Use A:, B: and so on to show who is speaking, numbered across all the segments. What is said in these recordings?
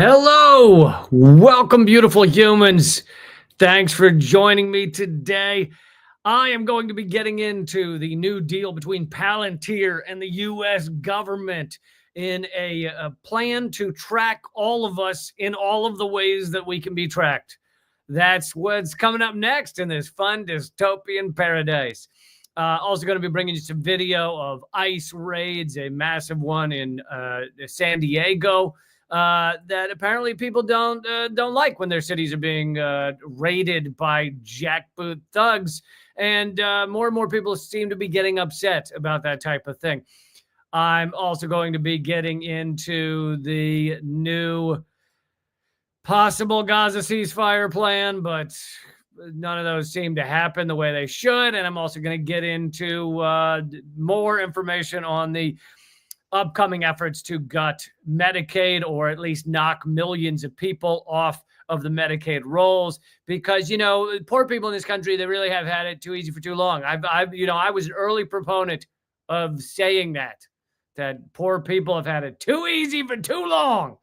A: Hello, welcome, beautiful humans. Thanks for joining me today. I am going to be getting into the new deal between Palantir and the U.S. government in a plan to track all of us in all of the ways that we can be tracked. That's what's coming up next in this fun dystopian paradise. Also going to be bringing you some video of ICE raids, a massive one in San Diego. That apparently people don't like when their cities are being raided by jackboot thugs, and more and more people seem to be getting upset about that type of thing. I'm also going to be getting into the new possible Gaza ceasefire plan, but none of those seem to happen the way they should. And I'm also going to get into more information on the upcoming efforts to gut Medicaid, or at least knock millions of people off of the Medicaid rolls, because, you know, poor people in this country, they really have had it too easy for too long. I was an early proponent of saying that poor people have had it too easy for too long.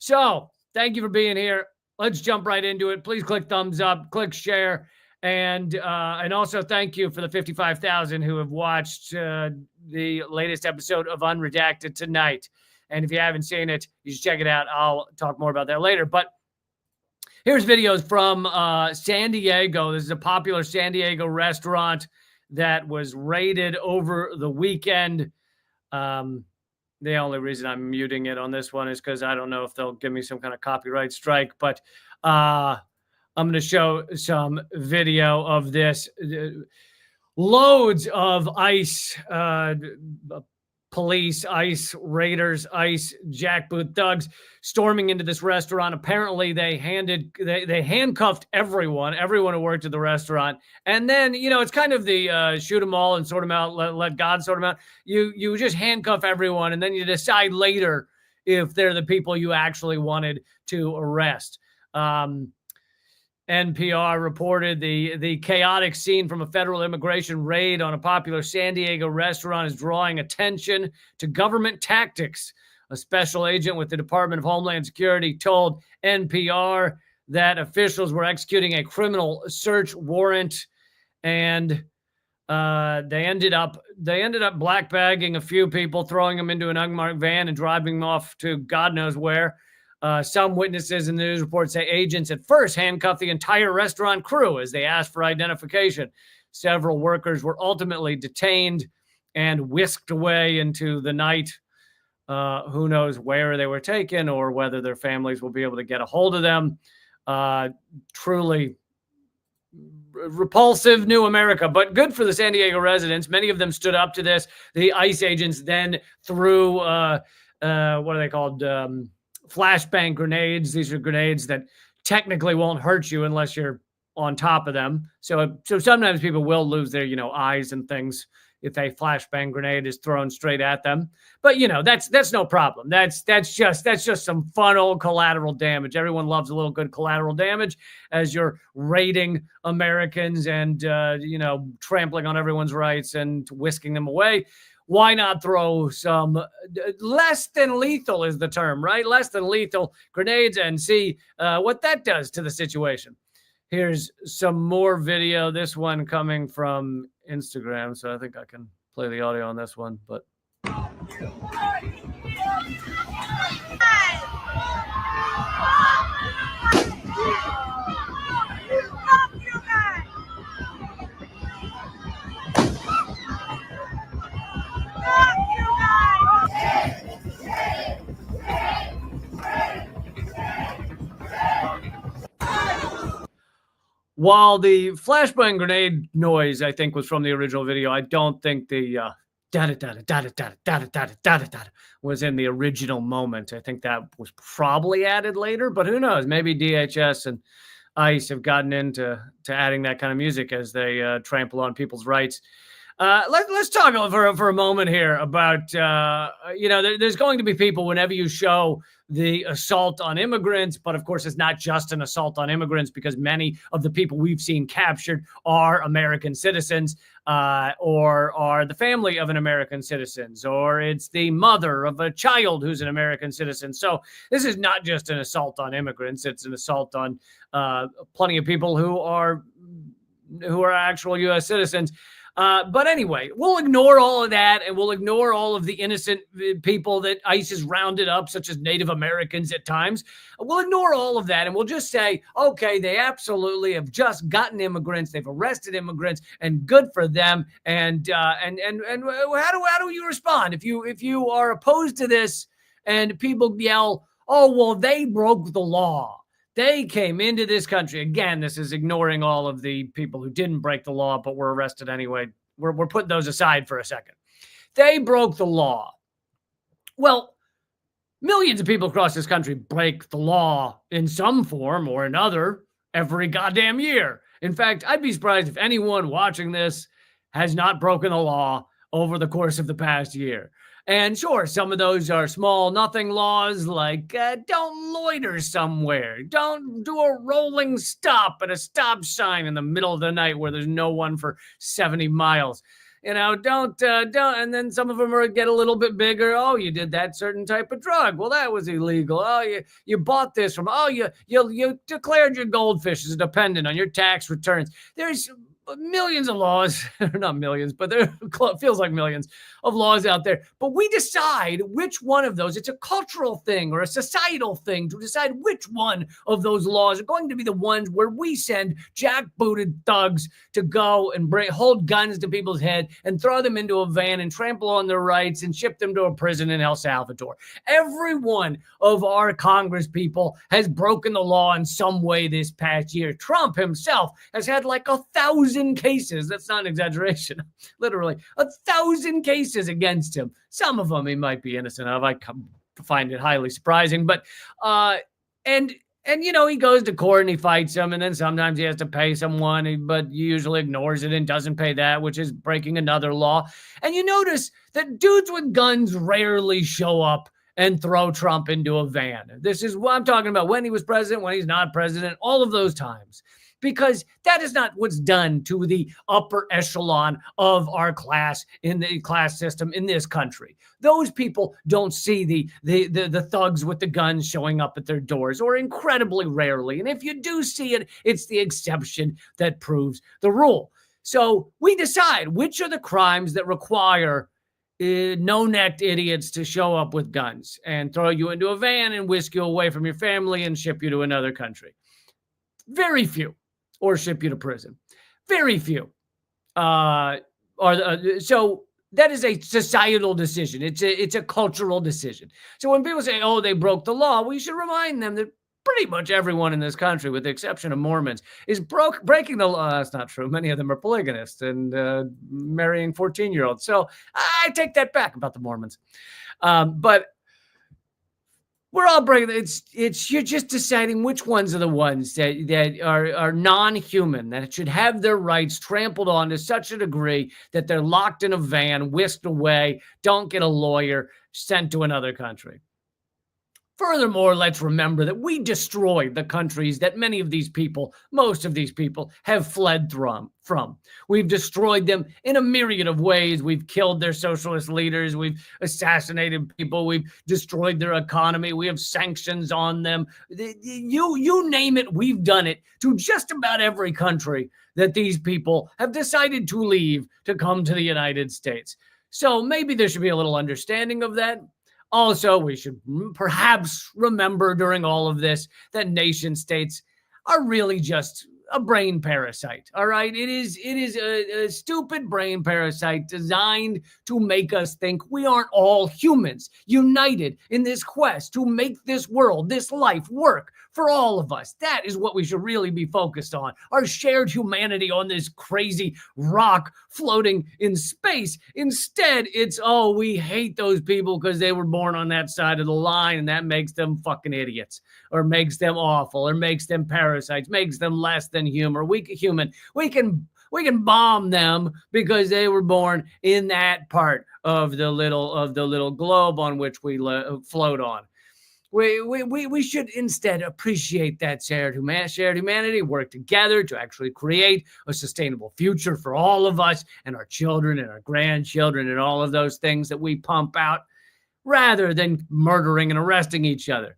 A: So thank you for being here. Let's jump right into it. Please click thumbs up, click share, and also thank you for the 55,000 who have watched the latest episode of Unredacted tonight. And if you haven't seen it, you should check it out. I'll talk more about that later. But here's videos from San Diego. This is a popular San Diego restaurant that was raided over the weekend. The only reason I'm muting it on this one is because I don't know if they'll give me some kind of copyright strike. But I'm going to show some video of this. Loads of ICE police, ICE raiders, ICE jackboot thugs storming into this restaurant. Apparently, they handcuffed everyone who worked at the restaurant. And then, you know, it's kind of the shoot them all and sort them out, let God sort them out. You just handcuff everyone, and then you decide later if they're the people you actually wanted to arrest. NPR reported the chaotic scene from a federal immigration raid on a popular San Diego restaurant is drawing attention to government tactics. A special agent with the Department of Homeland Security told NPR that officials were executing a criminal search warrant, and they ended up black bagging a few people, throwing them into an unmarked van and driving them off to God knows where. Some witnesses in the news report say agents at first handcuffed the entire restaurant crew as they asked for identification. Several workers were ultimately detained and whisked away into the night. Who knows where they were taken or whether their families will be able to get a hold of them. Truly repulsive new America, but good for the San Diego residents. Many of them stood up to this. The ICE agents then threw, what are they called? Flashbang grenades. These are grenades that technically won't hurt you unless you're on top of them. So sometimes people will lose their, eyes and things if a flashbang grenade is thrown straight at them. But that's no problem. That's just some fun old collateral damage. Everyone loves a little good collateral damage as you're raiding Americans and trampling on everyone's rights and whisking them away. Why not throw some less than lethal is the term, right? Less than lethal grenades and see what that does to the situation. Here's some more video. This one coming from Instagram, so I think I can play the audio on this one, but. While the flashbang grenade noise, I think, was from the original video, I don't think the was in the original moment. I think that was probably added later, but who knows? Maybe DHS and ICE have gotten into adding that kind of music as they trample on people's rights. Let's talk for a moment here about, there's going to be people whenever you show the assault on immigrants, but of course it's not just an assault on immigrants because many of the people we've seen captured are American citizens. or are the family of an American citizen, or it's the mother of a child who's an American citizen. So this is not just an assault on immigrants; it's an assault on plenty of people who are actual U.S. citizens. But anyway, we'll ignore all of that, and we'll ignore all of the innocent people that ICE has rounded up, such as Native Americans at times. We'll ignore all of that, and we'll just say, okay, they absolutely have just gotten immigrants, they've arrested immigrants, and good for them. And how do you respond if you are opposed to this and people yell, oh well, they broke the law? They came into this country. Again, this is ignoring all of the people who didn't break the law but were arrested anyway. We're putting those aside for a second. They broke the law. Well, millions of people across this country break the law in some form or another every goddamn year. In fact, I'd be surprised if anyone watching this has not broken the law over the course of the past year. And sure, some of those are small, nothing laws like don't loiter somewhere. Don't do a rolling stop at a stop sign in the middle of the night where there's no one for 70 miles. You know, don't. And then some of them get a little bit bigger. Oh, you did that certain type of drug. Well, that was illegal. Oh, you bought this from. Oh, you declared your goldfish as a dependent on your tax returns. There's millions of laws, not millions, but there feels like millions of laws out there. But we decide which one of those, it's a cultural thing or a societal thing to decide which one of those laws are going to be the ones where we send jackbooted thugs to go and hold guns to people's head and throw them into a van and trample on their rights and ship them to a prison in El Salvador. Every one of our Congress people has broken the law in some way this past year. Trump himself has had like 1,000 cases. That's not an exaggeration. Literally 1,000 cases against him. Some of them he might be innocent of. I find it highly surprising, but and you know, he goes to court and he fights them, and then sometimes he has to pay someone, but he usually ignores it and doesn't pay that, which is breaking another law. And you notice that dudes with guns rarely show up and throw Trump into a van. This is what I'm talking about, when he was president, when he's not president, all of those times. Because that is not what's done to the upper echelon of our class in the class system in this country. Those people don't see the thugs with the guns showing up at their doors, or incredibly rarely. And if you do see it, it's the exception that proves the rule. So we decide which are the crimes that require no-necked idiots to show up with guns and throw you into a van and whisk you away from your family and ship you to another country. Very few. Or ship you to prison. Very few. So that is a societal decision. It's a cultural decision. So when people say, oh, they broke the law, we should remind them that pretty much everyone in this country, with the exception of Mormons, is breaking the law. That's not true. Many of them are polygamists and marrying 14-year-olds. So I take that back about the Mormons. But we're all breaking. It's you're just deciding which ones are the ones that are non-human, that should have their rights trampled on to such a degree that they're locked in a van, whisked away, don't get a lawyer, sent to another country. Furthermore, let's remember that we destroyed the countries that many of these people, most of these people, have fled from. We've destroyed them in a myriad of ways. We've killed their socialist leaders. We've assassinated people. We've destroyed their economy. We have sanctions on them. You name it, we've done it to just about every country that these people have decided to leave to come to the United States. So maybe there should be a little understanding of that. Also, we should perhaps remember during all of this that nation states are really just a brain parasite. All right. It is a stupid brain parasite designed to make us think we aren't all humans united in this quest to make this world, this life work for all of us. That is what we should really be focused on. Our shared humanity on this crazy rock floating in space. Instead, it's, oh, we hate those people because they were born on that side of the line, and that makes them fucking idiots, or makes them awful, or makes them parasites, makes them less than human. We can bomb them because they were born in that part of the little globe on which we float on. We should instead appreciate that shared humanity, work together to actually create a sustainable future for all of us and our children and our grandchildren and all of those things that we pump out, rather than murdering and arresting each other.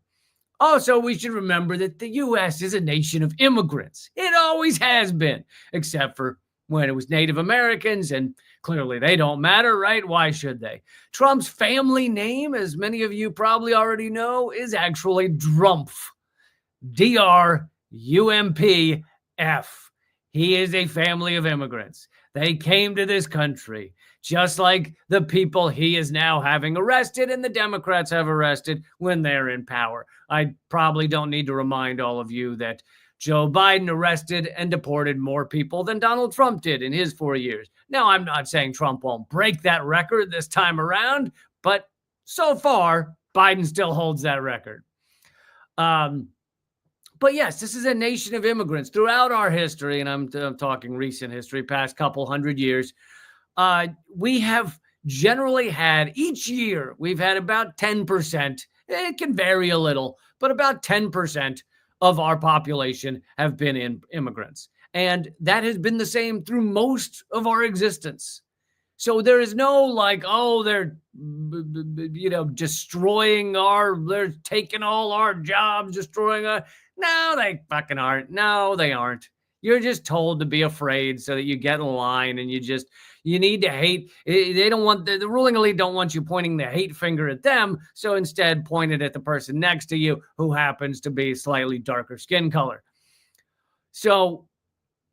A: Also, we should remember that the U.S. is a nation of immigrants. It always has been, except for when it was Native Americans, and clearly they don't matter, right? Why should they? Trump's family name, as many of you probably already know, is actually Drumpf. D-R-U-M-P-F. He is a family of immigrants. They came to this country, just like the people he is now having arrested and the Democrats have arrested when they're in power. I probably don't need to remind all of you that Joe Biden arrested and deported more people than Donald Trump did in his 4 years. Now, I'm not saying Trump won't break that record this time around, but so far, Biden still holds that record. But yes, this is a nation of immigrants throughout our history, and I'm talking recent history, past couple hundred years. We have generally had, each year, we've had about 10%. It can vary a little, but about 10% of our population have been immigrants. And that has been the same through most of our existence. So there is no like, oh, they're, destroying they're taking all our jobs, destroying our. No, they fucking aren't. No, they aren't. You're just told to be afraid so that you get in line, and you need to hate. They don't want, the ruling elite don't want you pointing the hate finger at them. So instead point it at the person next to you who happens to be slightly darker skin color. So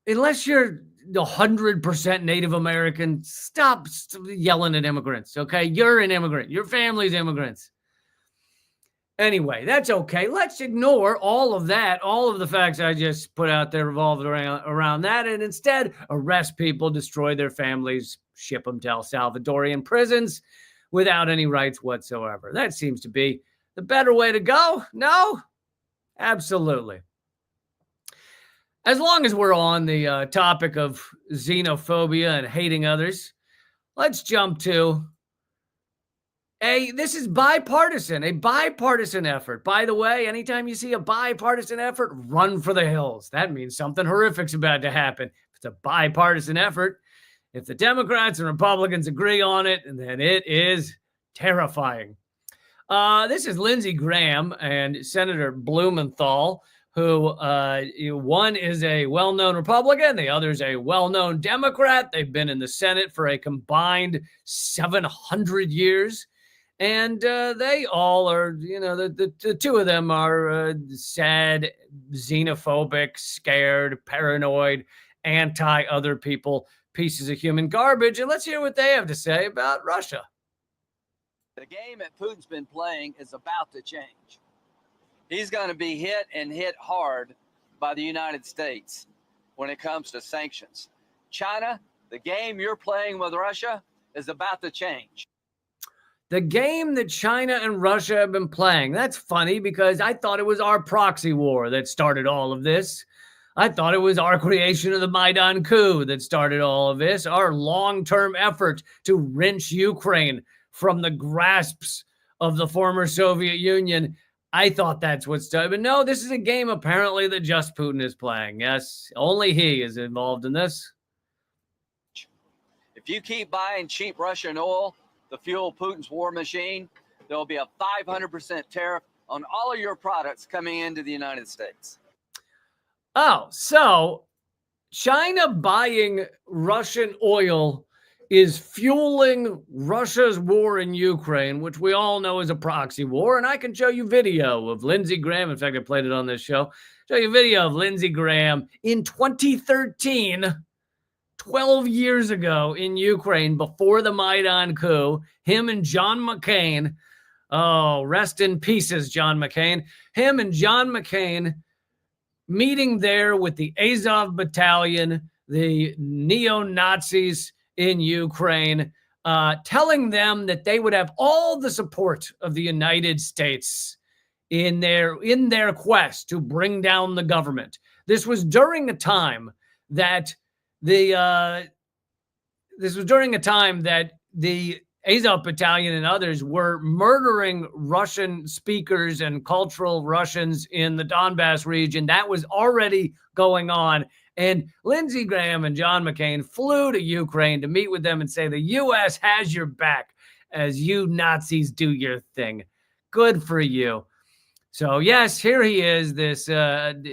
A: unless you're 100% Native American, stop yelling at immigrants. Okay. You're an immigrant. Your family's immigrants. Anyway, that's okay. Let's ignore all of that. All of the facts I just put out there revolved around that, and instead arrest people, destroy their families, ship them to El Salvadorian prisons without any rights whatsoever. That seems to be the better way to go. No? Absolutely. As long as we're on the topic of xenophobia and hating others, let's jump to this is bipartisan, a bipartisan effort. By the way, anytime you see a bipartisan effort, run for the hills. That means something horrific's about to happen. If it's a bipartisan effort, if the Democrats and Republicans agree on it, then it is terrifying. This is Lindsey Graham and Senator Blumenthal, who one is a well-known Republican, the other is a well-known Democrat. They've been in the Senate for a combined 700 years. And they all are, the two of them are sad, xenophobic, scared, paranoid, anti-other people, pieces of human garbage. And let's hear what they have to say about Russia.
B: The game that Putin's been playing is about to change. He's going to be hit and hit hard by the United States when it comes to sanctions. China, the game you're playing with Russia is about to change.
A: The game that China and Russia have been playing. That's funny because I thought it was our proxy war that started all of this. I thought it was our creation of the Maidan coup that started all of this, our long-term effort to wrench Ukraine from the grasps of the former Soviet Union. I thought that's what started. But no, this is a game apparently that just Putin is playing. Yes, only he is involved in this.
B: If you keep buying cheap Russian oil to fuel Putin's war machine, there will be a 500% tariff on all of your products coming into the United States.
A: Oh, so China buying Russian oil is fueling Russia's war in Ukraine, which we all know is a proxy war. And I can show you video of Lindsey Graham. In fact, I played it on this show. Show you a video of Lindsey Graham in 2013, 12 years ago in Ukraine, before the Maidan coup, him and John McCain. Oh, rest in pieces, John McCain. Him and John McCain meeting there with the Azov battalion, the neo-Nazis in Ukraine, telling them that they would have all the support of the United States in their quest to bring down the government. This was during a time that the Azov Battalion and others were murdering Russian speakers and cultural Russians in the Donbass region. That was already going on. And Lindsey Graham and John McCain flew to Ukraine to meet with them and say, the U.S. has your back as you Nazis do your thing. Good for you. So, yes, here he is, this, I'd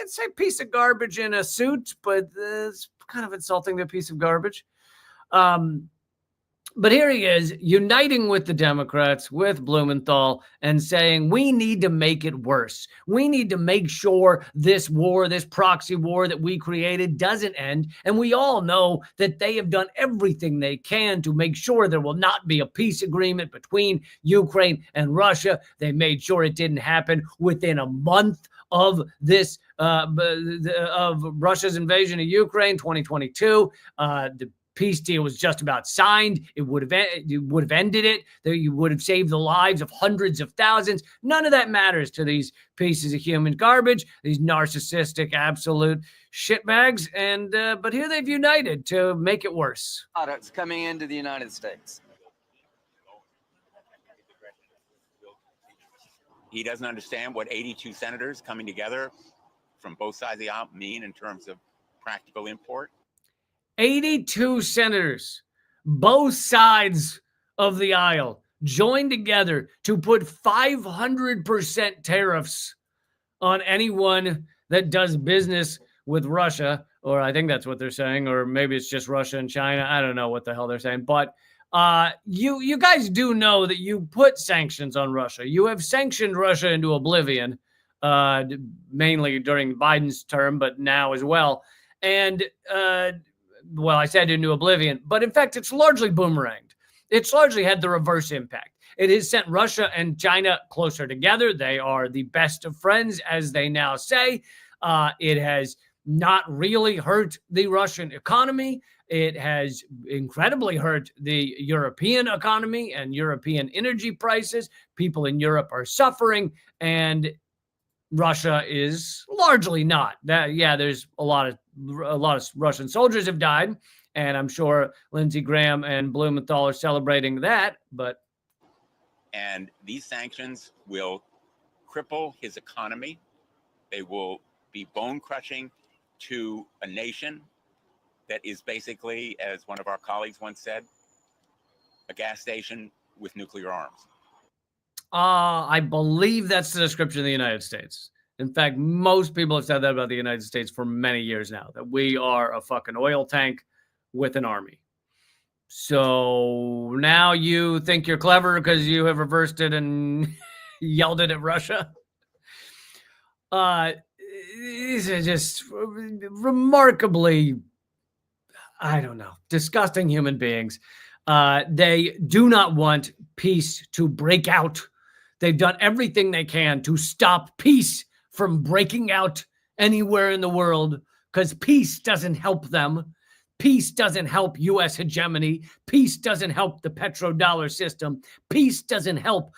A: say piece of garbage in a suit, but it's kind of insulting, the piece of garbage. But here he is, uniting with the Democrats, with Blumenthal, and saying, we need to make it worse. We need to make sure this war, this proxy war that we created doesn't end. And we all know that they have done everything they can to make sure there will not be a peace agreement between Ukraine and Russia. They made sure it didn't happen within a month of this, of Russia's invasion of Ukraine, 2022. The peace deal was just about signed. It would have ended it. You would have saved the lives of hundreds of thousands. None of that matters to these pieces of human garbage, these narcissistic, absolute shitbags. And but here they've united to make it worse.
B: Products coming into the United States.
C: He doesn't understand what 82 senators coming together from both sides of the aisle mean in terms of practical import.
A: 82 senators, both sides of the aisle, joined together to put 500% tariffs on anyone that does business with Russia, or I think that's what they're saying, or maybe it's just Russia and China. I don't know what the hell they're saying, but you guys do know that you put sanctions on Russia. You have sanctioned Russia into oblivion, mainly during Biden's term, but now as well. And well, I said into oblivion, but in fact, it's largely boomeranged. It's largely had the reverse impact. It has sent Russia and China closer together. They are the best of friends, as they now say. It has not really hurt the Russian economy. It has incredibly hurt the European economy and European energy prices. People in Europe are suffering, and Russia is largely not. There's a lot of Russian soldiers have died, and I'm sure Lindsey Graham and Blumenthal are celebrating that.
C: And these sanctions will cripple his economy. They will be bone crushing to a nation that is basically, as one of our colleagues once said, a gas station with nuclear arms.
A: I believe that's the description of the United States. In fact, most people have said that about the United States for many years now, that we are a fucking oil tank with an army. So now you think you're clever because you have reversed it and yelled it at Russia? These are just remarkably, I don't know, disgusting human beings. They do not want peace to break out. They've done everything they can to stop peace from breaking out anywhere in the world, because peace doesn't help them. Peace doesn't help U.S. hegemony. Peace doesn't help the petrodollar system. Peace doesn't help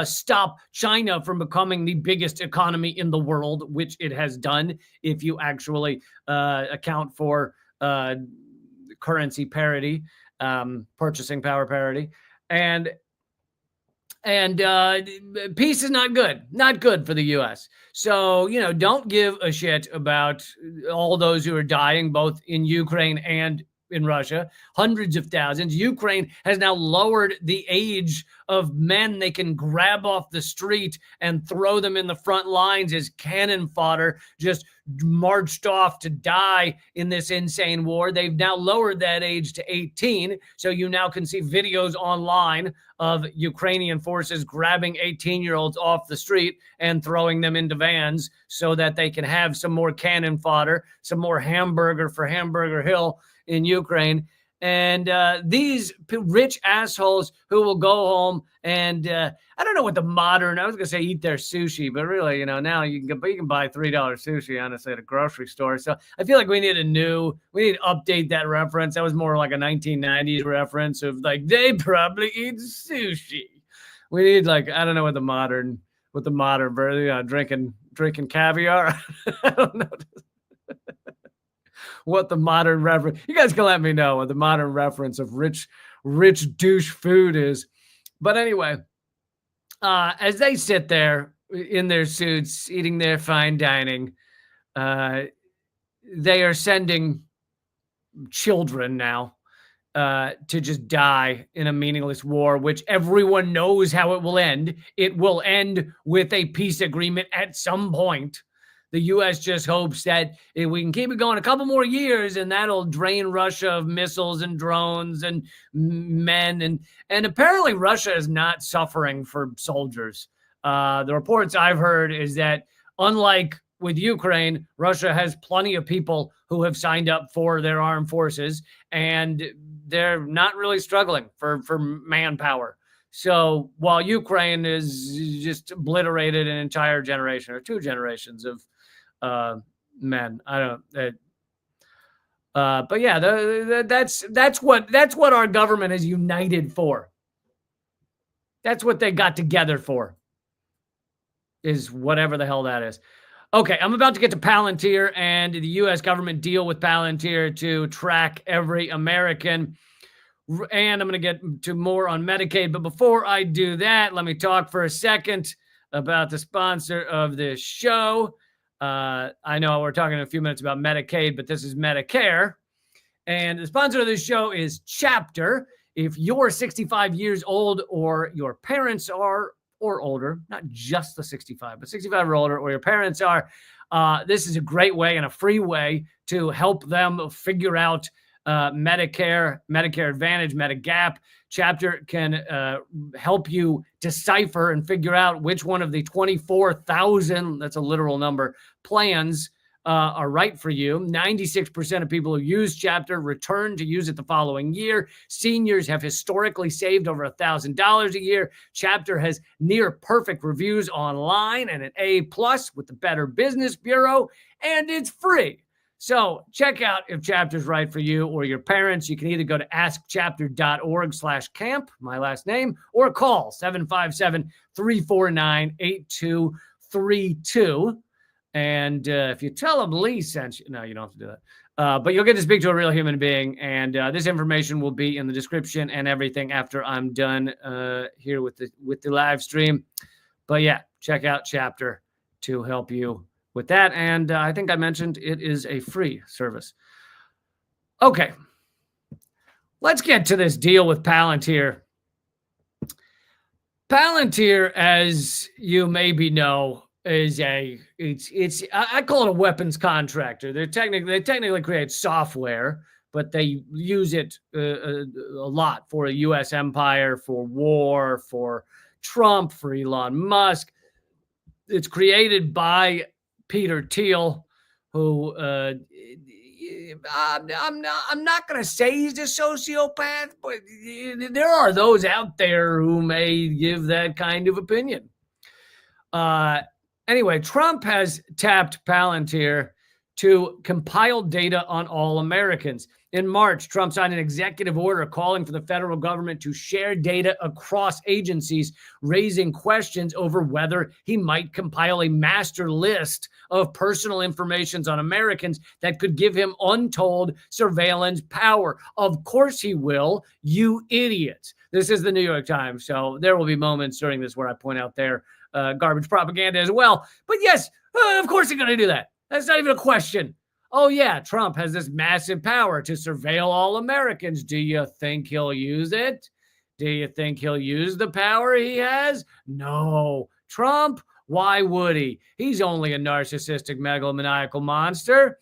A: stop China from becoming the biggest economy in the world, which it has done if you actually account for currency parity, purchasing power parity. And peace is not good for the U.S. So, don't give a shit about all those who are dying, both in Ukraine and in Russia, hundreds of thousands. Ukraine has now lowered the age of men they can grab off the street and throw them in the front lines as cannon fodder, just marched off to die in this insane war. They've now lowered that age to 18. So you now can see videos online of Ukrainian forces grabbing 18-year-olds off the street and throwing them into vans so that they can have some more cannon fodder, some more hamburger for Hamburger Hill in Ukraine. And these rich assholes who will go home and I don't know what the modern, I was going to say eat their sushi, but really, now you can buy $3 sushi, honestly, at a grocery store. So I feel like we need to update that reference. That was more like a 1990s reference of like, they probably eat sushi. We need I don't know what the modern version, drinking caviar. I don't know what the modern reference, you guys can let me know what the modern reference of rich rich douche food is. But anyway, as they sit there in their suits, eating their fine dining, they are sending children now to just die in a meaningless war, which everyone knows how it will end. It will end with a peace agreement at some point. The U.S. just hopes that if we can keep it going a couple more years, and that'll drain Russia of missiles and drones and men. And apparently Russia is not suffering for soldiers. The reports I've heard is that, unlike with Ukraine, Russia has plenty of people who have signed up for their armed forces, and they're not really struggling for manpower. So while Ukraine is just obliterated an entire generation or 2 generations of men, I don't. But yeah, that's what our government is united for. That's what they got together for. Is whatever the hell that is. Okay, I'm about to get to Palantir and the U.S. government deal with Palantir to track every American. And I'm going to get to more on Medicaid. But before I do that, let me talk for a second about the sponsor of this show. I know we're talking in a few minutes about Medicaid, but this is Medicare. And the sponsor of this show is Chapter. If you're 65 years old or your parents are, or older, not just the 65, but 65 or older, or your parents are, this is a great way and a free way to help them figure out Medicare, Medicare Advantage, Medigap. Chapter can help you decipher and figure out which one of the 24,000, that's a literal number, plans are right for you. 96% of people who use Chapter return to use it the following year. Seniors have historically saved over $1,000 a year. Chapter has near perfect reviews online and an A+ with the Better Business Bureau, and it's free. So check out if Chapter's right for you or your parents. You can either go to askchapter.org/camp, my last name, or call 757-349-8232. And if you tell them Lee sent you, no, you don't have to do that. But you'll get to speak to a real human being. And this information will be in the description and everything after I'm done here with the live stream. But yeah, check out Chapter to help you with that. And I think I mentioned it is a free service. Okay, let's get to this deal with Palantir. Palantir, as you maybe know, is I call it a weapons contractor. They technically create software, but they use it a lot for the U.S. empire, for war, for Trump, for Elon Musk. It's created by Peter Thiel, who I'm not going to say he's a sociopath, but there are those out there who may give that kind of opinion. Anyway, Trump has tapped Palantir to compile data on all Americans. In March, Trump signed an executive order calling for the federal government to share data across agencies, raising questions over whether he might compile a master list of personal information on Americans that could give him untold surveillance power. Of course he will, you idiots. This is the New York Times, so there will be moments during this where I point out their garbage propaganda as well. But yes, of course he's going to do that. That's not even a question. Oh yeah, Trump has this massive power to surveil all Americans. Do you think he'll use it? Do you think he'll use the power he has? No. Trump, why would he? He's only a narcissistic megalomaniacal monster.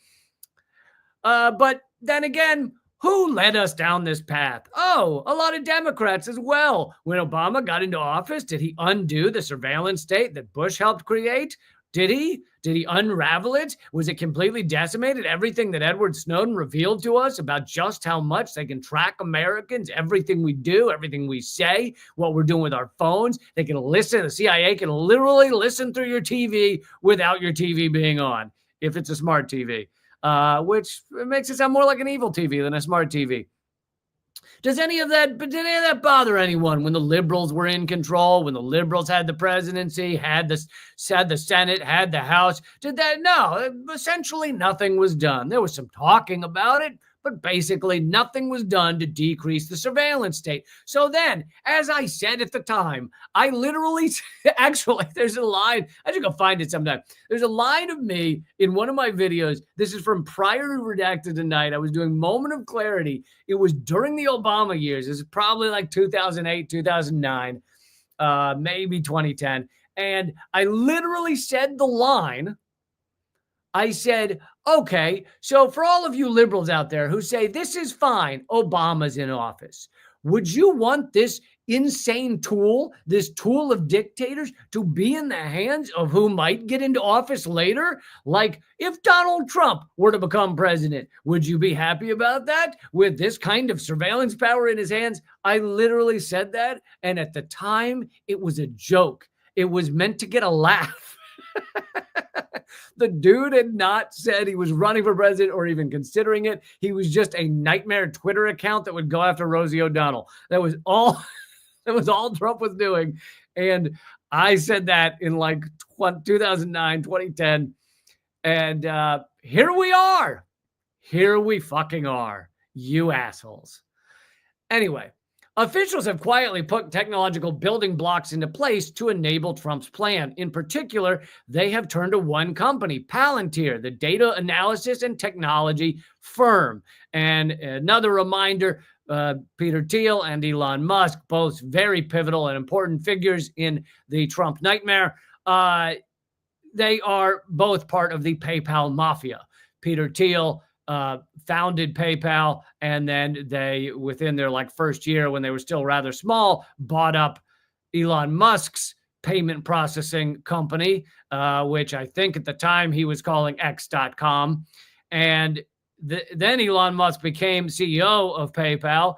A: But then again, who led us down this path? Oh, a lot of Democrats as well. When Obama got into office, did he undo the surveillance state that Bush helped create? Did he? Did he unravel it? Was it completely decimated? Everything that Edward Snowden revealed to us about just how much they can track Americans, everything we do, everything we say, what we're doing with our phones. They can listen. The CIA can literally listen through your TV without your TV being on, if it's a smart TV, which makes it sound more like an evil TV than a smart TV. Did any of that bother anyone when the liberals were in control, when the liberals had the presidency, had the Senate, had the House? Did that? No, essentially nothing was done. There was some talking about it, but basically nothing was done to decrease the surveillance state. So then, as I said at the time, I literally, actually, there's a line, I should go find it sometime. There's a line of me in one of my videos. This is from prior to Redacted Tonight. I was doing Moment of Clarity. It was during the Obama years. This is probably like 2008, 2009, maybe 2010. And I literally said the line, I said, okay, so for all of you liberals out there who say this is fine, Obama's in office, would you want this insane tool, this tool of dictators, to be in the hands of who might get into office later? Like if Donald Trump were to become president, would you be happy about that with this kind of surveillance power in his hands? I literally said that. And at the time, it was a joke. It was meant to get a laugh. The dude had not said he was running for president or even considering it. He was just a nightmare Twitter account that would go after Rosie O'Donnell. That was all Trump was doing. And I said that in like 2009, 2010. And here we are. Here we fucking are. You assholes. Anyway. Officials have quietly put technological building blocks into place to enable Trump's plan. In particular, they have turned to one company, Palantir, the data analysis and technology firm. And another reminder, Peter Thiel and Elon Musk, both very pivotal and important figures in the Trump nightmare. They are both part of the PayPal mafia. Peter Thiel founded PayPal, and then they, within their first year when they were still rather small, bought up Elon Musk's payment processing company, which I think at the time he was calling X.com. And then Elon Musk became CEO of PayPal.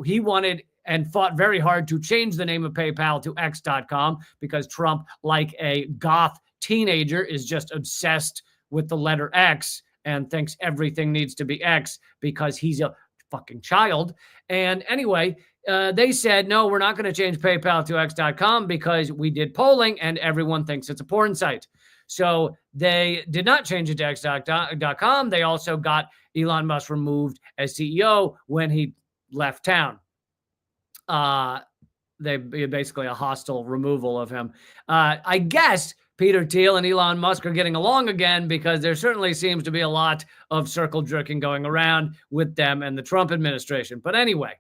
A: He wanted and fought very hard to change the name of PayPal to X.com because Trump, like a goth teenager, is just obsessed with the letter X and thinks everything needs to be X because he's a fucking child. And anyway, they said, no, we're not going to change PayPal to X.com because we did polling and everyone thinks it's a porn site. So they did not change it to X.com. They also got Elon Musk removed as CEO when he left town. They basically a hostile removal of him. I guess Peter Thiel and Elon Musk are getting along again because there certainly seems to be a lot of circle jerking going around with them and the Trump administration. But anyway,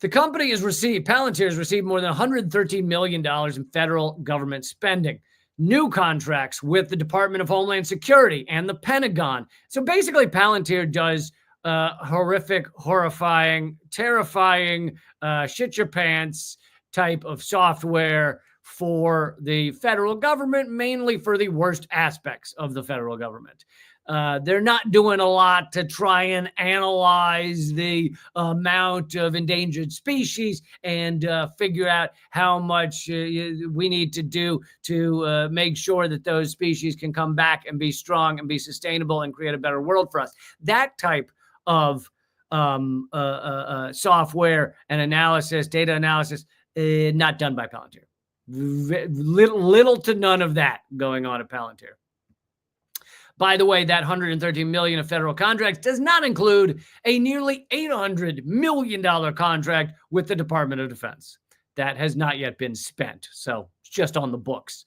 A: the company Palantir has received more than $113 million in federal government spending, new contracts with the Department of Homeland Security and the Pentagon. So basically, Palantir does horrific, horrifying, terrifying, shit your pants type of software for the federal government, mainly for the worst aspects of the federal government. They're not doing a lot to try and analyze the amount of endangered species and figure out how much we need to do to make sure that those species can come back and be strong and be sustainable and create a better world for us. That type of software and analysis, data analysis, not done by Palantir. Little to none of that going on at Palantir. By the way, that $113 million of federal contracts does not include a nearly $800 million contract with the Department of Defense. That has not yet been spent, so it's just on the books.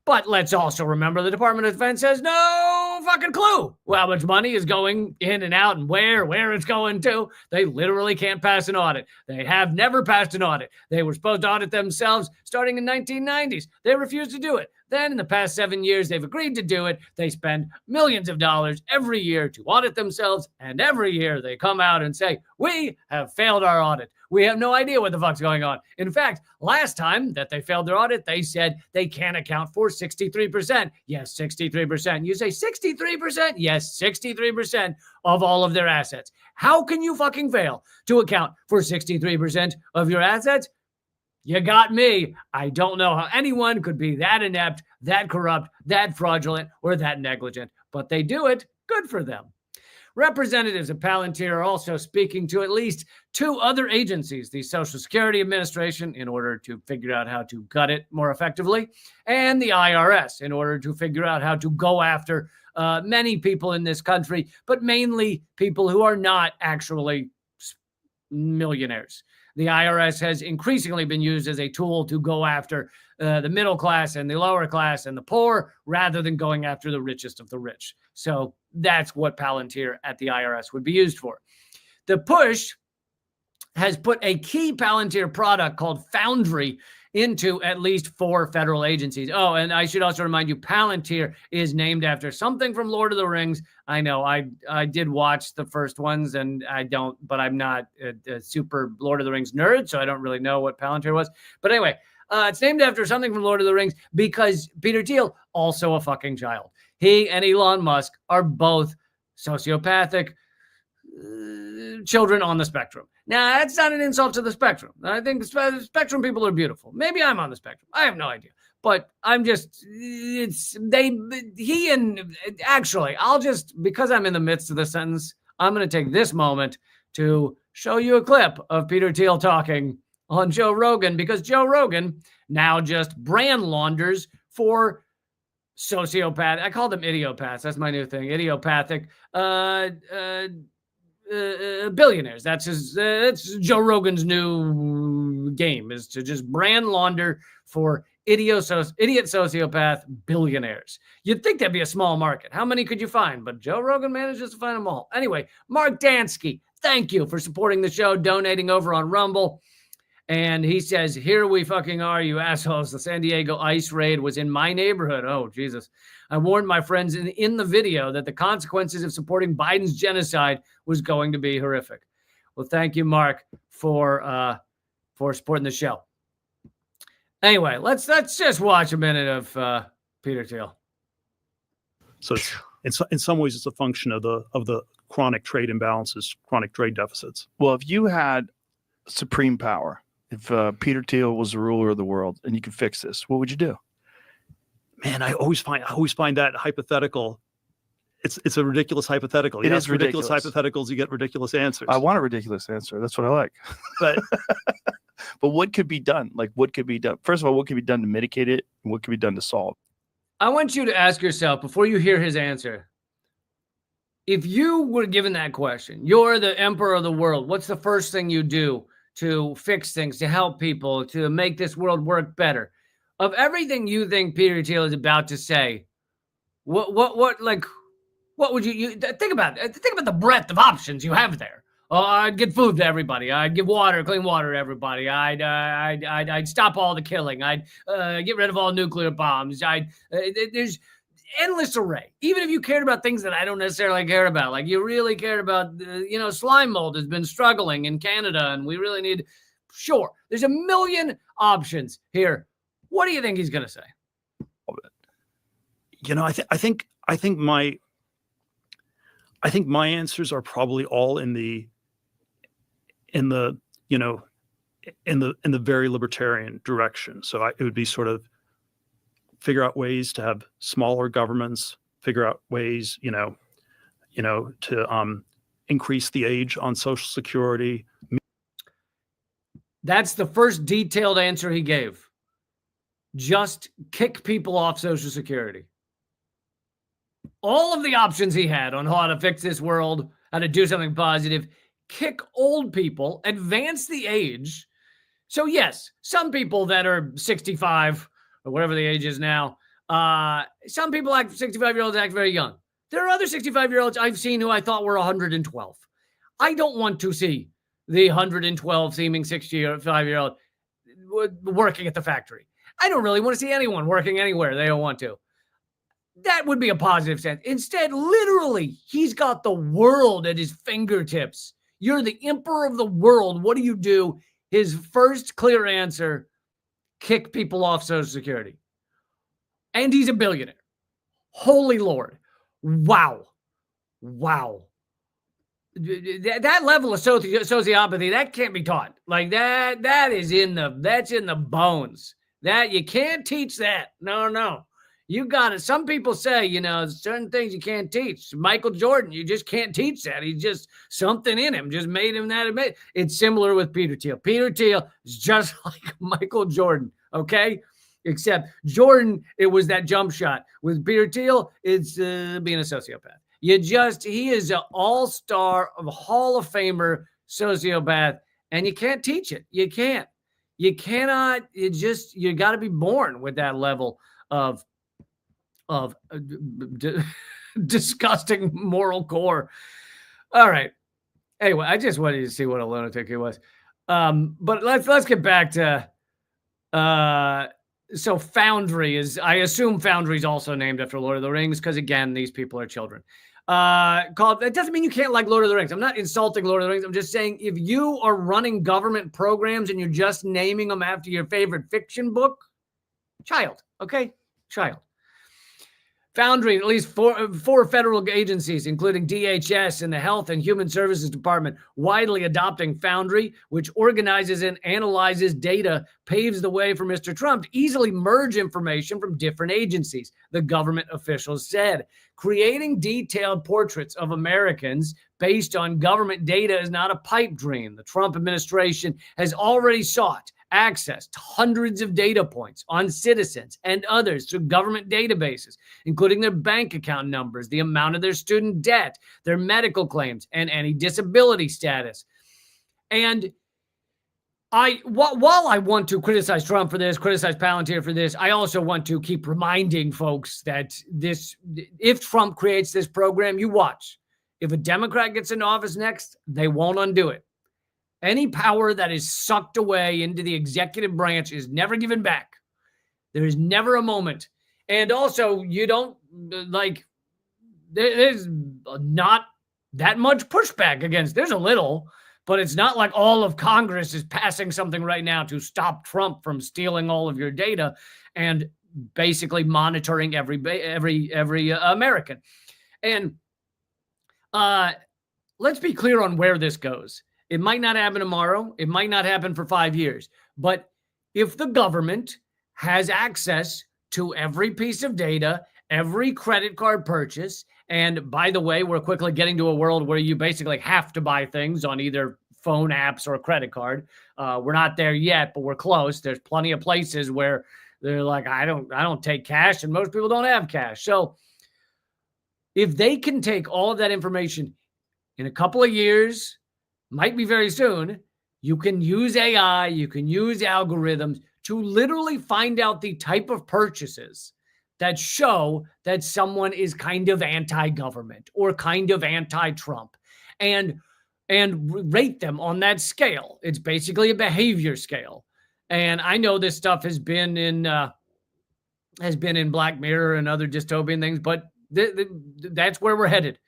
A: But let's also remember the Department of Defense has no fucking clue how much money is going in and out and where it's going to. They literally can't pass an audit. They have never passed an audit. They were supposed to audit themselves starting in 1990s. They refused to do it. Then in the past 7 years, they've agreed to do it. They spend millions of dollars every year to audit themselves. And every year they come out and say, we have failed our audit. We have no idea what the fuck's going on. In fact, last time that they failed their audit, they said they can't account for 63%. Yes, 63%. You say 63%? Yes, 63% of all of their assets. How can you fucking fail to account for 63% of your assets? You got me. I don't know how anyone could be that inept, that corrupt, that fraudulent, or that negligent, but they do it. Good for them. Representatives of Palantir are also speaking to at least two other agencies, the Social Security Administration, in order to figure out how to gut it more effectively, and the IRS, in order to figure out how to go after many people in this country, but mainly people who are not actually millionaires. The IRS has increasingly been used as a tool to go after the middle class and the lower class and the poor, rather than going after the richest of the rich. So that's what Palantir at the IRS would be used for. The push has put a key Palantir product called Foundry into at least 4 federal agencies. Oh, and I should also remind you, Palantir is named after something from Lord of the Rings. I know I did watch the first ones, and but I'm not a super Lord of the Rings nerd, so I don't really know what Palantir was. But anyway, it's named after something from Lord of the Rings because Peter Thiel, also a fucking child. He and Elon Musk are both sociopathic children on the spectrum. Now, that's not an insult to the spectrum. I think spectrum people are beautiful. Maybe I'm on the spectrum. I have no idea. But I'm just, I'll just, because I'm in the midst of the sentence, I'm going to take this moment to show you a clip of Peter Thiel talking on Joe Rogan, because Joe Rogan now just brand launders for sociopath. I call them idiopaths. That's my new thing. Idiopathic billionaires. That's Joe Rogan's new game, is to just brand launder for idiot sociopath billionaires. You'd think that'd be a small market. How many could you find? But Joe Rogan manages to find them all. Anyway, Mark Dansky, thank you for supporting the show, donating over on Rumble. And he says, here we fucking are, you assholes. The San Diego ICE raid was in my neighborhood. Oh, Jesus. I warned my friends in the video that the consequences of supporting Biden's genocide was going to be horrific. Well, thank you, Mark, for supporting the show. Anyway, let's just watch a minute of Peter Thiel.
D: So in some ways, it's a function of the chronic trade imbalances, chronic trade deficits.
E: Well, if you had supreme power, if Peter Thiel was the ruler of the world and you could fix this, what would you do?
D: Man, I always find that hypothetical. It's a ridiculous hypothetical.
E: It is ridiculous.
D: Hypotheticals, you get ridiculous answers.
E: I want a ridiculous answer. That's what I like.
D: But
E: but what could be done? Like, what could be done? First of all, what could be done to mitigate it? And what could be done to solve?
A: I want you to ask yourself, before you hear his answer, if you were given that question, you're the emperor of the world, what's the first thing you do to fix things, to help people, to make this world work better? Of everything you think Peter Thiel is about to say, what would you think about? Think about the breadth of options you have there. Oh, I'd get food to everybody. I'd give clean water to everybody. I'd stop all the killing. I'd get rid of all nuclear bombs. There's endless array. Even if you cared about things that I don't necessarily care about, like you really cared about, slime mold has been struggling in Canada, and we really need. Sure, there's a million options here. What do you think he's going to say?
D: I think my answers are probably all in the very libertarian direction. So it would be sort of figure out ways to have smaller governments, figure out ways, to increase the age on Social Security.
A: That's the first detailed answer he gave. Just kick people off Social Security. All of the options he had on how to fix this world, how to do something positive, kick old people, advance the age. So yes, some people that are 65 or whatever the age is now, some people 65-year-olds act very young. There are other 65-year-olds I've seen who I thought were 112. I don't want to see the 112 seeming 65-year-old working at the factory. I don't really want to see anyone working anywhere they don't want to. That would be a positive sense. Instead, literally, he's got the world at his fingertips. You're the emperor of the world. What do you do? His first clear answer, kick people off Social Security. And he's a billionaire. Holy Lord. Wow. That level of sociopathy, that can't be taught. Like that's in the bones. That you can't teach that. No. You got it. Some people say, certain things you can't teach. Michael Jordan, you just can't teach that. He's just something in him, just made him that. It's similar with Peter Thiel. Peter Thiel is just like Michael Jordan, okay? Except Jordan, it was that jump shot. With Peter Thiel, it's being a sociopath. He is an all-star, Hall of Famer sociopath, and you can't teach it. You can't. You cannot. You got to be born with that level of disgusting moral core. All right. Anyway, I just wanted to see what a lunatic he was. But let's get back to so Foundry is, I assume Foundry is also named after Lord of the Rings, because again, these people are children. That doesn't mean you can't like Lord of the Rings. I'm not insulting Lord of the Rings. I'm just saying, if you are running government programs and you're just naming them after your favorite fiction book, child, okay? Child. Foundry, at least four federal agencies, including DHS and the Health and Human Services Department, widely adopting Foundry, which organizes and analyzes data, paves the way for Mr. Trump to easily merge information from different agencies, the government officials said. Creating detailed portraits of Americans based on government data is not a pipe dream. The Trump administration has already sought access to hundreds of data points on citizens and others through government databases, including their bank account numbers, the amount of their student debt, their medical claims, and any disability status. And while I want to criticize Trump for this, criticize Palantir for this, I also want to keep reminding folks that if Trump creates this program, you watch. If a Democrat gets into office next, they won't undo it. Any power that is sucked away into the executive branch is never given back. There is never a moment. And also, you don't, there's not that much pushback against. There's a little, but it's not like all of Congress is passing something right now to stop Trump from stealing all of your data and basically monitoring every American. And let's be clear on where this goes. It might not happen tomorrow. It might not happen for 5 years. But if the government has access to every piece of data, every credit card purchase, and by the way, we're quickly getting to a world where you basically have to buy things on either phone apps or a credit card. We're not there yet, but we're close. There's plenty of places where they're like, I don't take cash, and most people don't have cash. So if they can take all of that information in a couple of years, might be very soon, you can use AI, you can use algorithms to literally find out the type of purchases that show that someone is kind of anti-government or kind of anti-Trump, and rate them on that scale. It's basically a behavior scale. And I know this stuff has been in Black Mirror and other dystopian things, but that's where we're headed.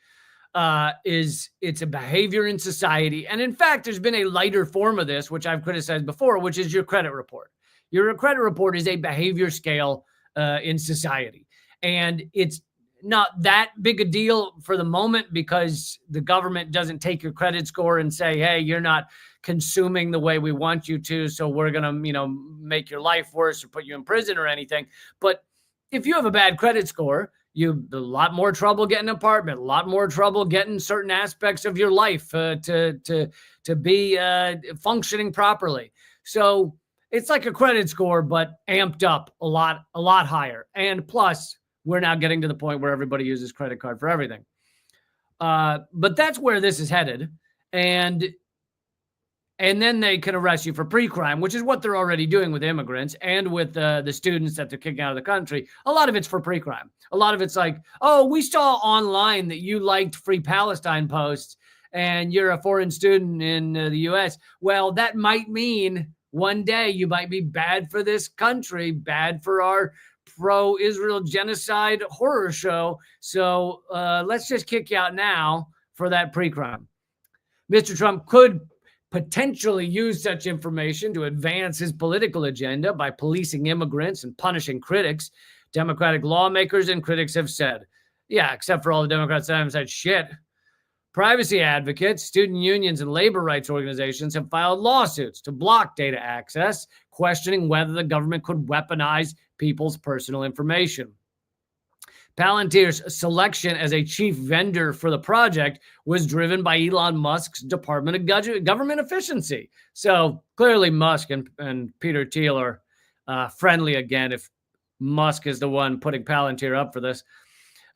A: It's a behavior in society. And in fact, there's been a lighter form of this, which I've criticized before, which is your credit report. Your credit report is a behavior scale in society. And it's not that big a deal for the moment because the government doesn't take your credit score and say, hey, you're not consuming the way we want you to, so we're going to, make your life worse or put you in prison or anything. But if you have a bad credit score, you have a lot more trouble getting an apartment, a lot more trouble getting certain aspects of your life to be functioning properly. So it's like a credit score, but amped up a lot higher. And plus, we're now getting to the point where everybody uses credit card for everything. But that's where this is headed. And then they can arrest you for pre-crime, which is what they're already doing with immigrants and with the students that they're kicking out of the country. A lot of it's for pre-crime. A lot of it's like, oh, we saw online that you liked Free Palestine posts and you're a foreign student in the U.S. Well, that might mean one day you might be bad for this country, bad for our pro-Israel genocide horror show. So let's just kick you out now for that pre-crime. Mr. Trump could potentially use such information to advance his political agenda by policing immigrants and punishing critics. Democratic lawmakers and critics have said. Yeah, except for all the Democrats that haven't said shit. Privacy advocates, student unions, and labor rights organizations have filed lawsuits to block data access, questioning whether the government could weaponize people's personal information. Palantir's selection as a chief vendor for the project was driven by Elon Musk's Department of Government Efficiency. So clearly Musk and Peter Thiel are friendly again if Musk is the one putting Palantir up for this.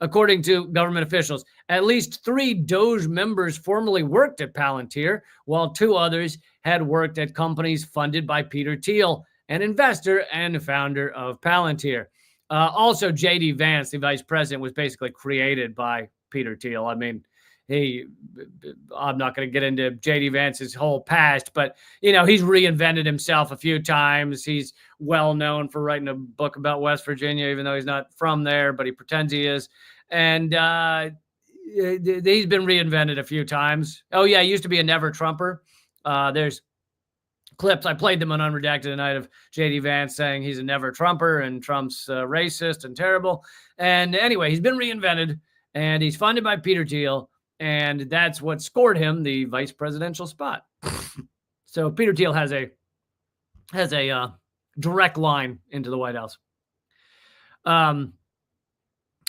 A: According to government officials, at least 3 Doge members formerly worked at Palantir, while 2 others had worked at companies funded by Peter Thiel, an investor and founder of Palantir. Also, J.D. Vance, the vice president, was basically created by Peter Thiel. I mean, I'm not going to get into J.D. Vance's whole past, but, he's reinvented himself a few times. He's well known for writing a book about West Virginia, even though he's not from there, but he pretends he is. And he's been reinvented a few times. Oh, yeah, he used to be a never Trumper. There's clips. I played them on Unredacted tonight of J.D. Vance saying he's a never Trumper and Trump's racist and terrible. And anyway, he's been reinvented, and he's funded by Peter Thiel. And that's what scored him the vice presidential spot. So Peter Thiel has a direct line into the White House.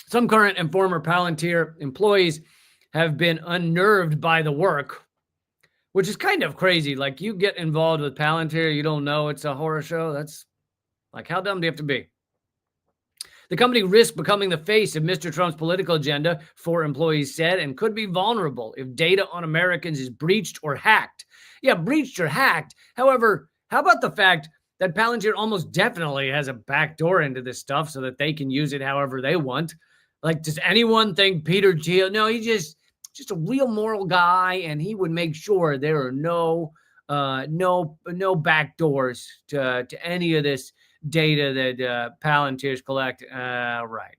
A: Some current and former Palantir employees have been unnerved by the work, which is kind of crazy. Like, you get involved with Palantir, you don't know it's a horror show. That's like, how dumb do you have to be? The company risks becoming the face of Mr. Trump's political agenda, 4 employees said, and could be vulnerable if data on Americans is breached or hacked. Yeah, breached or hacked. However, how about the fact that Palantir almost definitely has a backdoor into this stuff so that they can use it however they want? Like, does anyone think Peter Thiel? No, he's just a real moral guy, and he would make sure there are no backdoors to any of this data that Palantirs collect. Right.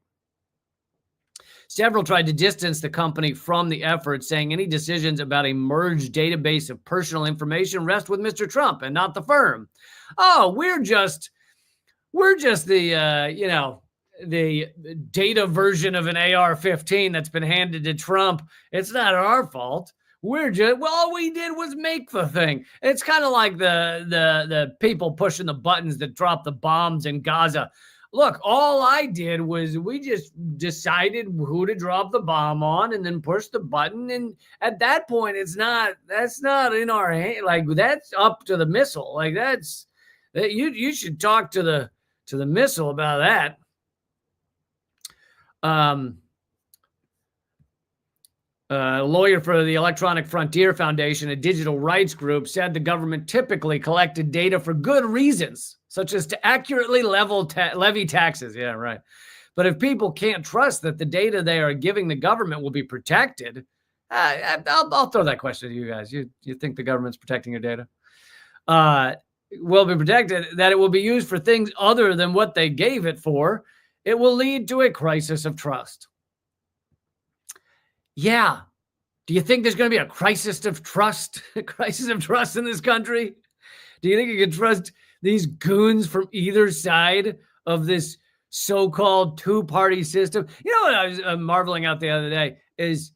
A: Several tried to distance the company from the effort, saying any decisions about a merged database of personal information rest with Mr. Trump and not the firm. Oh, we're just the the data version of an AR-15 that's been handed to Trump. It's not our fault. All we did was make the thing. It's kind of like the people pushing the buttons that drop the bombs in Gaza. Look, all I did was we just decided who to drop the bomb on and then push the button. And at that point, that's not in our hand. Like, that's up to the missile. Like, you should talk to the missile about that. A lawyer for the Electronic Frontier Foundation, a digital rights group, said the government typically collected data for good reasons, such as to accurately levy taxes. Yeah, right. But if people can't trust that the data they are giving the government will be protected, I'll throw that question to you guys. You think the government's protecting your data? Will be protected, that it will be used for things other than what they gave it for, it will lead to a crisis of trust. Yeah. Do you think there's going to be a crisis of trust? A crisis of trust in this country? Do you think you can trust these goons from either side of this so-called two-party system? You know what I was marveling out the other day is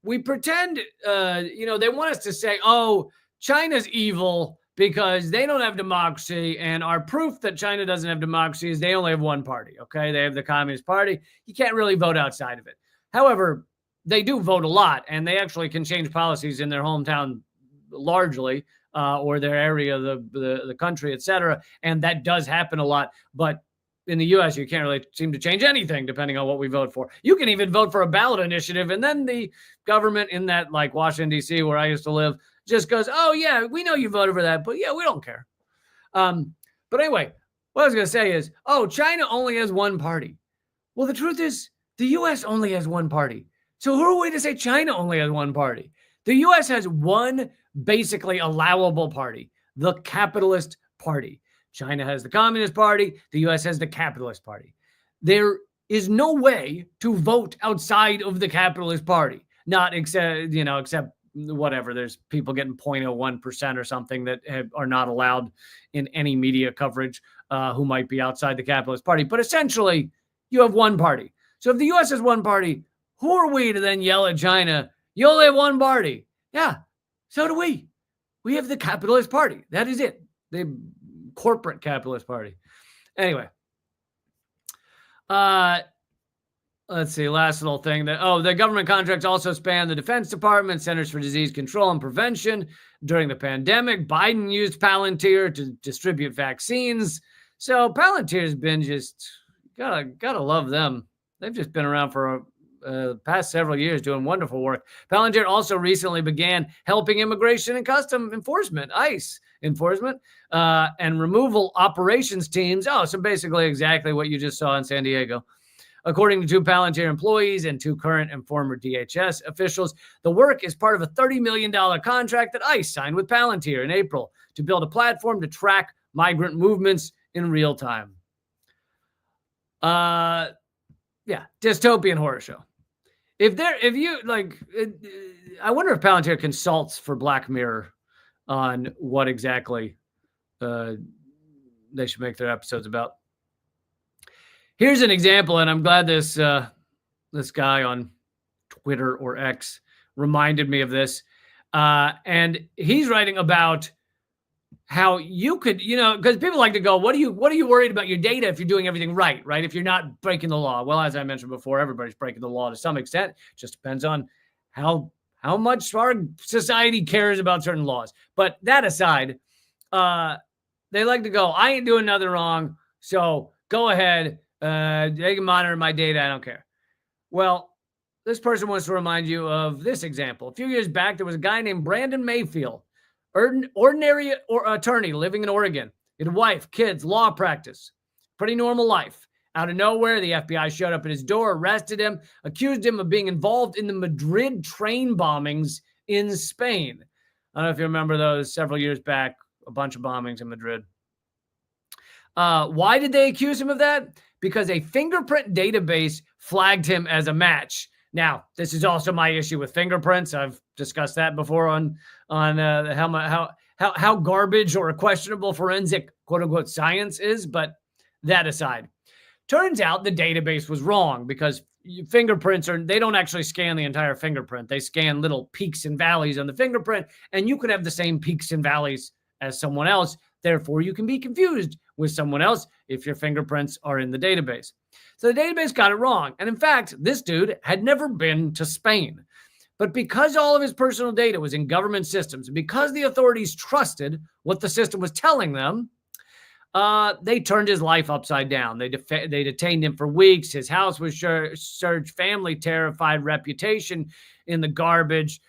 A: we pretend, they want us to say, oh, China's evil because they don't have democracy, and our proof that China doesn't have democracy is they only have one party, okay? They have the Communist Party. You can't really vote outside of it. However, they do vote a lot, and they actually can change policies in their hometown largely, or their area of the country, et cetera, and that does happen a lot. But in the U.S., you can't really seem to change anything depending on what we vote for. You can even vote for a ballot initiative, and then the government in that, like Washington, D.C., where I used to live, just goes, oh, yeah, we know you voted for that, but yeah, we don't care. But anyway, what I was going to say is, oh, China only has one party. Well, the truth is the U.S. only has one party. So who are we to say China only has one party? The U.S. has one basically allowable party, the Capitalist Party. China has the Communist Party. The U.S. has the Capitalist Party. There is no way to vote outside of the Capitalist Party, not except whatever. There's people getting 0.01% or something that are not allowed in any media coverage who might be outside the Capitalist Party. But essentially, you have one party. So if the U.S. has one party, who are we to then yell at China, you only have one party? Yeah, so do we. We have the Capitalist Party. That is it. The corporate Capitalist Party. Anyway. Let's see, last little thing. The government contracts also span the Defense Department, Centers for Disease Control and Prevention. During the pandemic, Biden used Palantir to distribute vaccines. So Palantir's been just gotta love them. They've just been around for past several years doing wonderful work. Palantir also recently began helping Immigration and Custom Enforcement, ICE enforcement, and removal operations teams. Oh, so basically exactly what you just saw in San Diego. According to 2 Palantir employees and 2 current and former DHS officials, the work is part of a $30 million contract that ICE signed with Palantir in April to build a platform to track migrant movements in real time. Yeah, dystopian horror show. I wonder if Palantir consults for Black Mirror on what exactly they should make their episodes about. Here's an example, and I'm glad this guy on Twitter or X reminded me of this. And he's writing about how you could, because people like to go, what are you worried about your data if you're doing everything right? If you're not breaking the law. Well, as I mentioned before, everybody's breaking the law to some extent. It just depends on how much our society cares about certain laws. But that aside, they like to go, I ain't doing nothing wrong, so go ahead. They can monitor my data. I don't care. Well, this person wants to remind you of this example. A few years back, there was a guy named Brandon Mayfield, ordinary attorney living in Oregon. He had a wife, kids, law practice. Pretty normal life. Out of nowhere, the FBI showed up at his door, arrested him, accused him of being involved in the Madrid train bombings in Spain. I don't know if you remember those several years back, a bunch of bombings in Madrid. Why did they accuse him of that? Because a fingerprint database flagged him as a match. Now, this is also my issue with fingerprints. I've discussed that before on how garbage or questionable forensic quote unquote science is. But that aside, turns out the database was wrong because fingerprints they don't actually scan the entire fingerprint. They scan little peaks and valleys on the fingerprint, and you could have the same peaks and valleys as someone else. Therefore, you can be confused with someone else if your fingerprints are in the database. So the database got it wrong. And in fact, this dude had never been to Spain. But because all of his personal data was in government systems, and because the authorities trusted what the system was telling them, they turned his life upside down. They detained him for weeks. His house was searched, family terrified, reputation in the garbage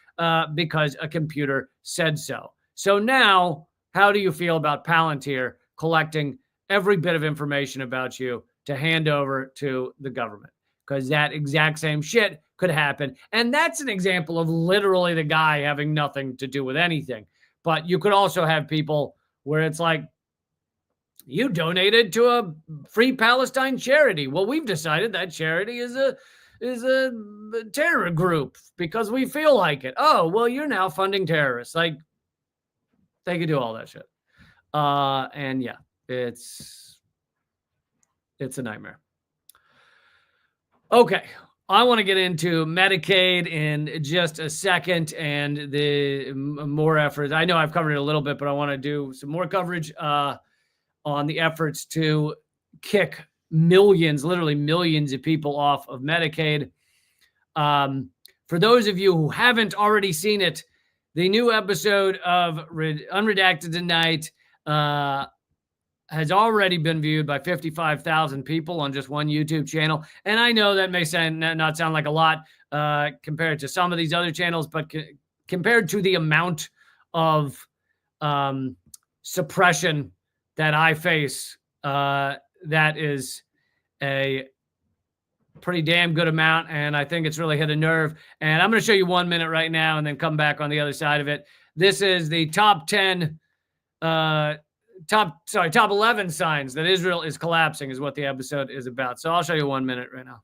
A: because a computer said so. So now, how do you feel about Palantir collecting every bit of information about you to hand over to the government? Because that exact same shit could happen. And that's an example of literally the guy having nothing to do with anything. But you could also have people where it's like, you donated to a Free Palestine charity. Well, we've decided that charity is a terror group because we feel like it. Oh, well, you're now funding terrorists. Like, they could do all that shit. And yeah, it's a nightmare. Okay. I want to get into Medicaid in just a second and the more efforts. I know I've covered it a little bit, but I want to do some more coverage on the efforts to kick millions, literally millions of people off of Medicaid. For those of you who haven't already seen it, the new episode of Unredacted Tonight has already been viewed by 55,000 people on just one YouTube channel. And I know that may not sound like a lot compared to some of these other channels, but compared to the amount of suppression that I face, that is a pretty damn good amount, and I think it's really hit a nerve. And I'm going to show you 1 minute right now and then come back on the other side of it. This is the top 11 signs that Israel is collapsing is what the episode is about. So I'll show you 1 minute right now.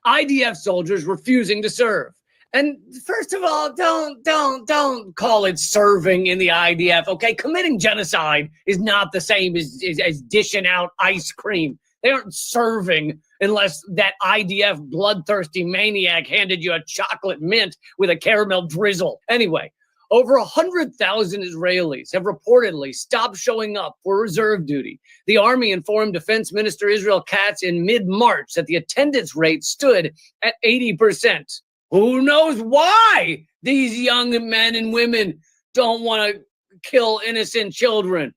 A: IDF soldiers refusing to serve. And first of all, don't call it serving in the IDF, okay? Committing genocide is not the same as dishing out ice cream. They aren't serving unless that IDF bloodthirsty maniac handed you a chocolate mint with a caramel drizzle. Anyway, over 100,000 Israelis have reportedly stopped showing up for reserve duty. The Army informed Defense Minister Israel Katz in mid-March that the attendance rate stood at 80%. Who knows why these young men and women don't want to kill innocent children?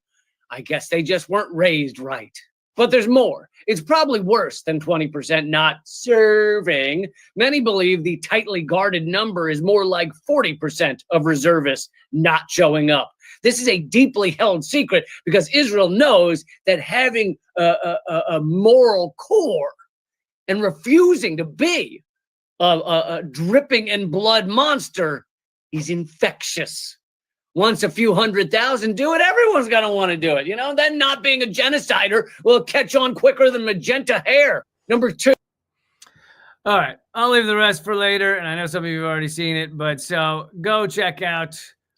A: I guess they just weren't raised right. But there's more. It's probably worse than 20% not serving. Many believe the tightly guarded number is more like 40% of reservists not showing up. This is a deeply held secret because Israel knows that having a moral core and refusing to be a dripping in blood monster is infectious. Once a few 100,000 do it, everyone's going to want to do it. Then not being a genocider will catch on quicker than magenta hair. Number 2. All right. I'll leave the rest for later. And I know some of you have already seen it, but so go check out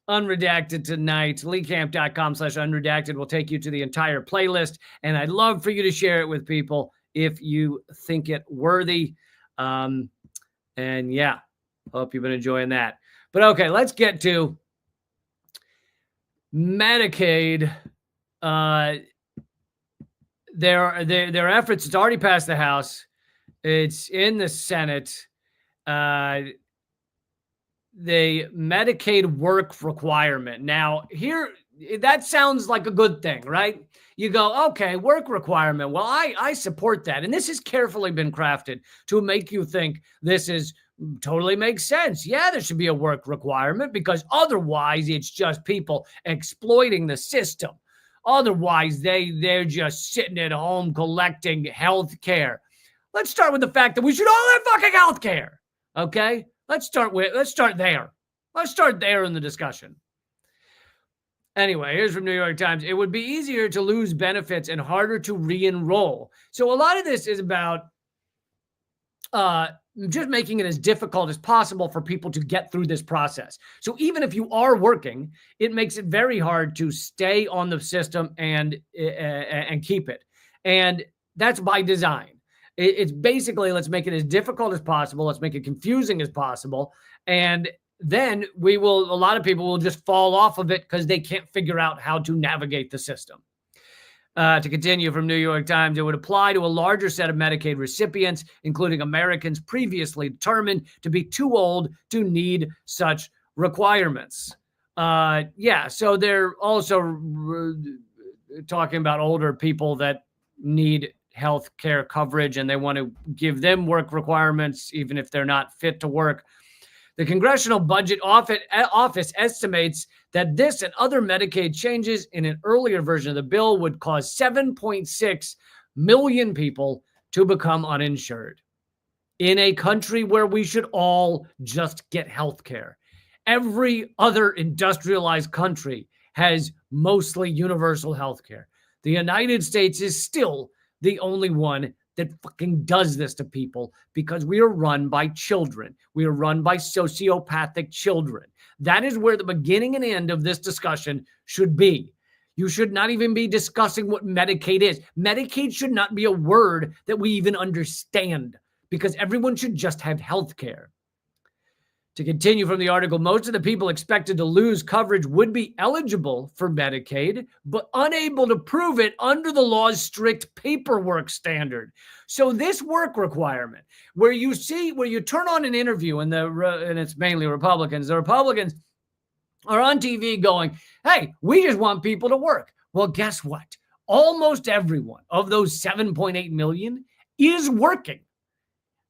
A: Unredacted tonight. leecamp.com/unredacted will take you to the entire playlist. And I'd love for you to share it with people if you think it worthy. And yeah, hope you've been enjoying that. But okay, let's get to Medicaid. Their efforts, it's already passed the House. It's in the Senate. The Medicaid work requirement. Now, here, that sounds like a good thing, right? You go, okay, work requirement. Well, I support that. And this has carefully been crafted to make you think this is totally makes sense. Yeah, there should be a work requirement because otherwise it's just people exploiting the system. Otherwise, they're just sitting at home collecting health care. Let's start with the fact that we should all have fucking health care. Okay? Let's start there. Let's start there in the discussion. Anyway, here's from New York Times. It would be easier to lose benefits and harder to re-enroll. So a lot of this is about just making it as difficult as possible for people to get through this process. So even if you are working, it makes it very hard to stay on the system and keep it. And that's by design. It's basically, let's make it as difficult as possible. Let's make it confusing as possible. And then a lot of people will just fall off of it because they can't figure out how to navigate the system. To continue from New York Times, it would apply to a larger set of Medicaid recipients, including Americans previously determined to be too old to need such requirements. So they're also talking about older people that need health care coverage, and they want to give them work requirements, even if they're not fit to work. The Congressional Budget Office estimates that this and other Medicaid changes in an earlier version of the bill would cause 7.6 million people to become uninsured in a country where we should all just get health care. Every other industrialized country has mostly universal health care. The United States is still the only one that fucking does this to people because we are run by children. We are run by sociopathic children. That is where the beginning and end of this discussion should be. You should not even be discussing what Medicaid is. Medicaid should not be a word that we even understand because everyone should just have health care. To continue from the article, most of the people expected to lose coverage would be eligible for Medicaid, but unable to prove it under the law's strict paperwork standard. So this work requirement, where you turn on an interview and it's mainly Republicans, the Republicans are on TV going, hey, we just want people to work. Well, guess what? Almost everyone of those 7.8 million is working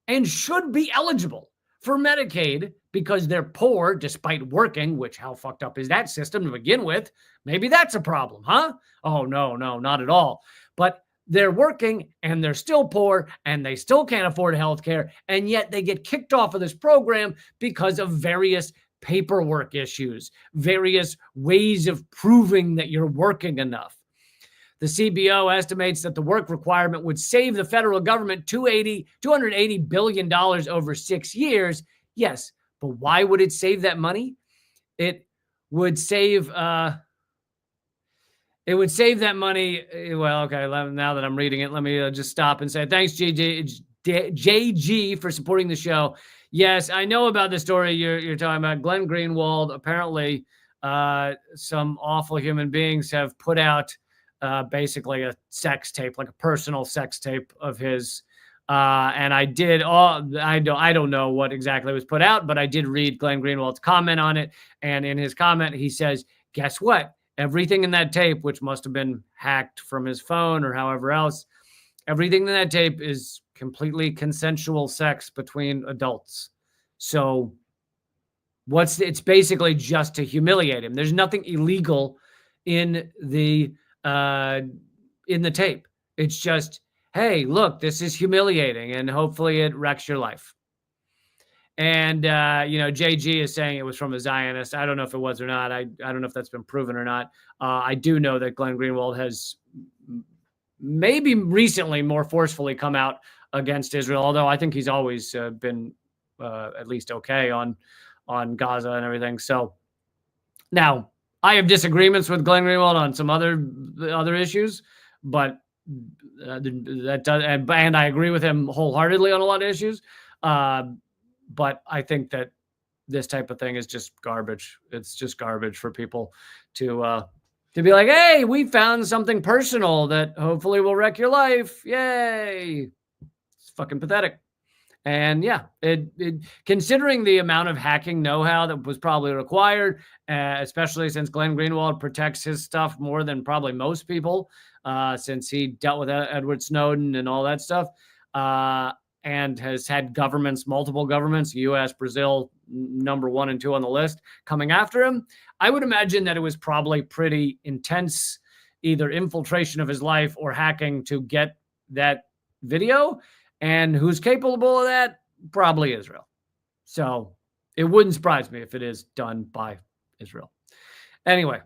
A: and should be eligible for Medicaid because they're poor despite working, which how fucked up is that system to begin with? Maybe that's a problem, huh? Oh, no, not at all. But they're working and they're still poor and they still can't afford health care. And yet they get kicked off of this program because of various paperwork issues, various ways of proving that you're working enough. The CBO estimates that the work requirement would save the federal government $280 billion over 6 years. Yes, but why would it save that money? It would save that money. Well, okay, now that I'm reading it, let me just stop and say thanks, JG, for supporting the show. Yes, I know about the story you're talking about. Glenn Greenwald, apparently some awful human beings have put out basically a sex tape, like a personal sex tape of his. And I don't know what exactly was put out, but I did read Glenn Greenwald's comment on it. And in his comment, he says, guess what? Everything in that tape, which must have been hacked from his phone or however else, everything in that tape is completely consensual sex between adults. So it's basically just to humiliate him. There's nothing illegal in the tape. It's just, hey, look, this is humiliating, and hopefully it wrecks your life. And, JG is saying it was from a Zionist. I don't know if it was or not. I don't know if that's been proven or not. I do know that Glenn Greenwald has maybe recently more forcefully come out against Israel, although I think he's always been at least okay on Gaza and everything. So now I have disagreements with Glenn Greenwald on some other issues, but that does, and I agree with him wholeheartedly on a lot of issues. But I think that this type of thing is just garbage. It's just garbage for people to be like, hey, we found something personal that hopefully will wreck your life. Yay. It's fucking pathetic. And yeah, considering the amount of hacking know-how that was probably required, especially since Glenn Greenwald protects his stuff more than probably most people, since he dealt with Edward Snowden and all that stuff, and has had multiple governments, U.S., Brazil, number 1 and 2 on the list, coming after him. I would imagine that it was probably pretty intense, either infiltration of his life or hacking to get that video. And who's capable of that? Probably Israel. So it wouldn't surprise me if it is done by Israel. Anyway,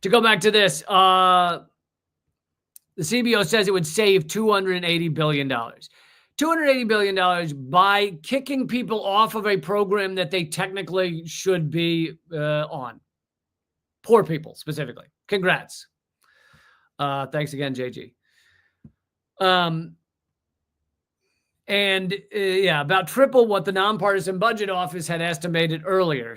A: to go back to this, the CBO says it would save $280 billion. $280 billion by kicking people off of a program that they technically should be on. Poor people, specifically. Congrats. Thanks again, JG. About triple what the Nonpartisan Budget Office had estimated earlier.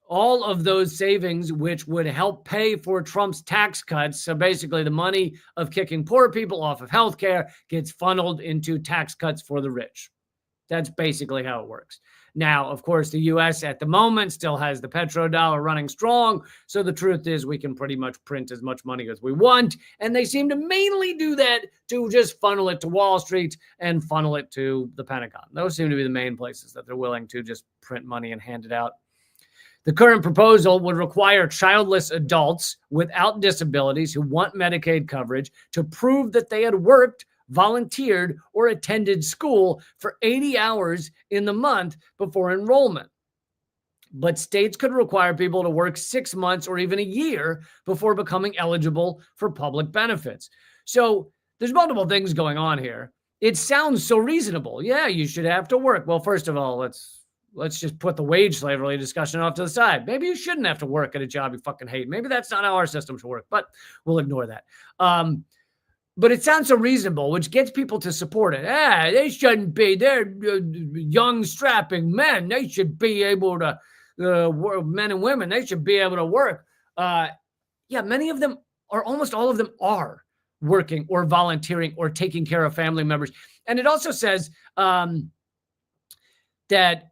A: All of those savings, which would help pay for Trump's tax cuts. So basically the money of kicking poor people off of healthcare gets funneled into tax cuts for the rich. That's basically how it works. Now, of course, the U.S. at the moment still has the petrodollar running strong. So the truth is we can pretty much print as much money as we want. And they seem to mainly do that to just funnel it to Wall Street and funnel it to the Pentagon. Those seem to be the main places that they're willing to just print money and hand it out. The current proposal would require childless adults without disabilities who want Medicaid coverage to prove that they had worked, volunteered, or attended school for 80 hours in the month before enrollment. But states could require people to work 6 months or even a year before becoming eligible for public benefits. So there's multiple things going on here. It sounds so reasonable. Yeah, you should have to work. Well, first of all, let's just put the wage slavery discussion off to the side. Maybe you shouldn't have to work at a job you fucking hate. Maybe that's not how our system should work, but we'll ignore that. But it sounds so reasonable, which gets people to support it. They shouldn't be. They're young, strapping men. They should be able to work. Men and women, they should be able to work. Many of them, or almost all of them, are working or volunteering or taking care of family members. And it also says that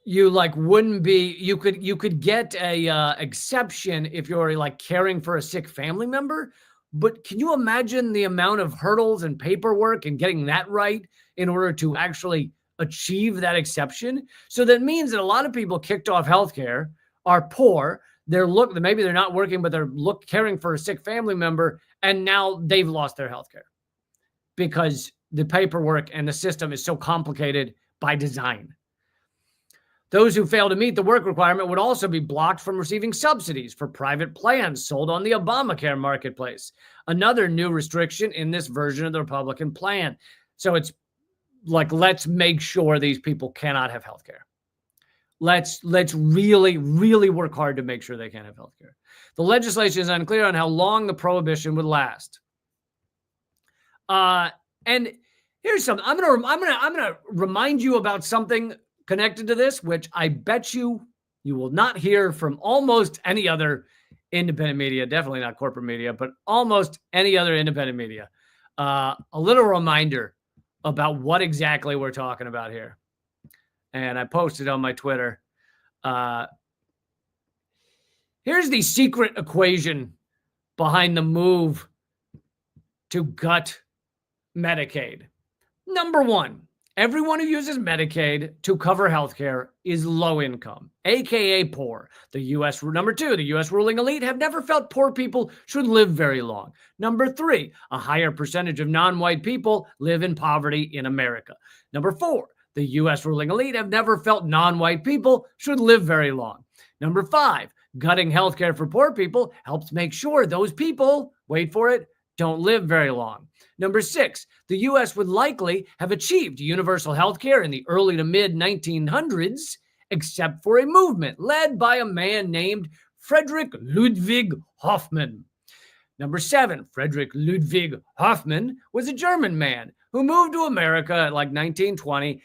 A: you wouldn't be. You could get a exception if you're caring for a sick family member. But can you imagine the amount of hurdles and paperwork and getting that right in order to actually achieve that exception? So that means that a lot of people kicked off healthcare are poor. Maybe they're not working, but they're caring for a sick family member, and now they've lost their healthcare because the paperwork and the system is so complicated by design. Those who fail to meet the work requirement would also be blocked from receiving subsidies for private plans sold on the Obamacare marketplace. Another new restriction in this version of the Republican plan. So it's let's make sure these people cannot have health care. Let's really, really work hard to make sure they can't have health care. The legislation is unclear on how long the prohibition would last. And here's something. I'm gonna remind you about something connected to this, which I bet you will not hear from almost any other independent media, definitely not corporate media, but almost any other independent media. A little reminder about what exactly we're talking about here. And I posted on my Twitter. Here's the secret equation behind the move to gut Medicaid. Number one, everyone who uses Medicaid to cover healthcare is low income, aka poor. Number two, the U.S. ruling elite have never felt poor people should live very long. Number three, a higher percentage of non-white people live in poverty in America. Number four, the U.S. ruling elite have never felt non-white people should live very long. Number five, gutting healthcare for poor people helps make sure those people, wait for it, don't live very long. Number six, the U.S. would likely have achieved universal health care in the early to mid 1900s, except for a movement led by a man named Friedrich Ludwig Hoffmann. Number seven, Friedrich Ludwig Hoffmann was a German man who moved to America at like 1920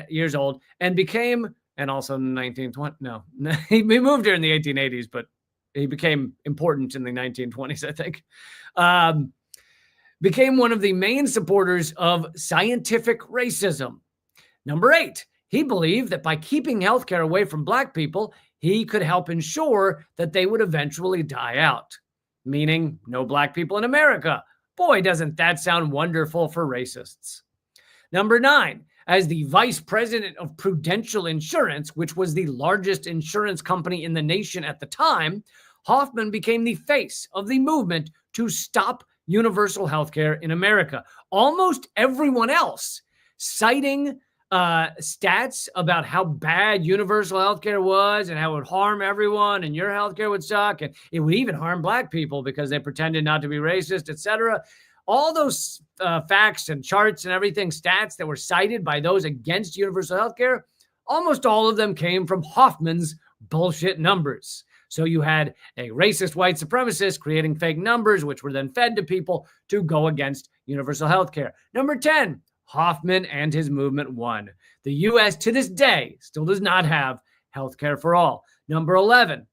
A: years old and became, and also 1920, no, he moved here in the 1880s, but he became important in the 1920s, I think. Became one of the main supporters of scientific racism. Number eight, he believed that by keeping healthcare away from Black people, he could help ensure that they would eventually die out, meaning no Black people in America. Boy, doesn't that sound wonderful for racists. Number nine, as the vice president of Prudential Insurance, which was the largest insurance company in the nation at the time, Hoffman became the face of the movement to stop universal health care in America. Almost everyone else citing stats about how bad universal health care was and how it would harm everyone and your health care would suck and it would even harm Black people because they pretended not to be racist, etc. All those facts and charts and everything, stats that were cited by those against universal health care, almost all of them came from Hoffman's bullshit numbers. So you had a racist white supremacist creating fake numbers, which were then fed to people to go against universal health care. Number 10, Hoffman and his movement won. The U.S. to this day still does not have health care for all. Number 11,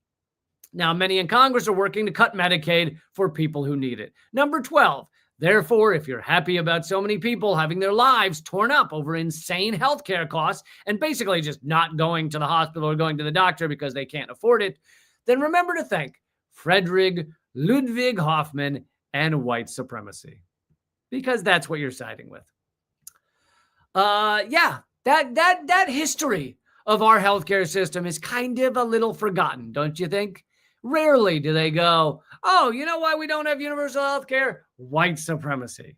A: now many in Congress are working to cut Medicaid for people who need it. Number 12, therefore, if you're happy about so many people having their lives torn up over insane healthcare costs and basically just not going to the hospital or going to the doctor because they can't afford it, then remember to thank Friedrich Ludwig Hoffmann and white supremacy, because that's what you're siding with. That history of our healthcare system is kind of a little forgotten, don't you think? Rarely do they go, oh, you know why we don't have universal healthcare? White supremacy.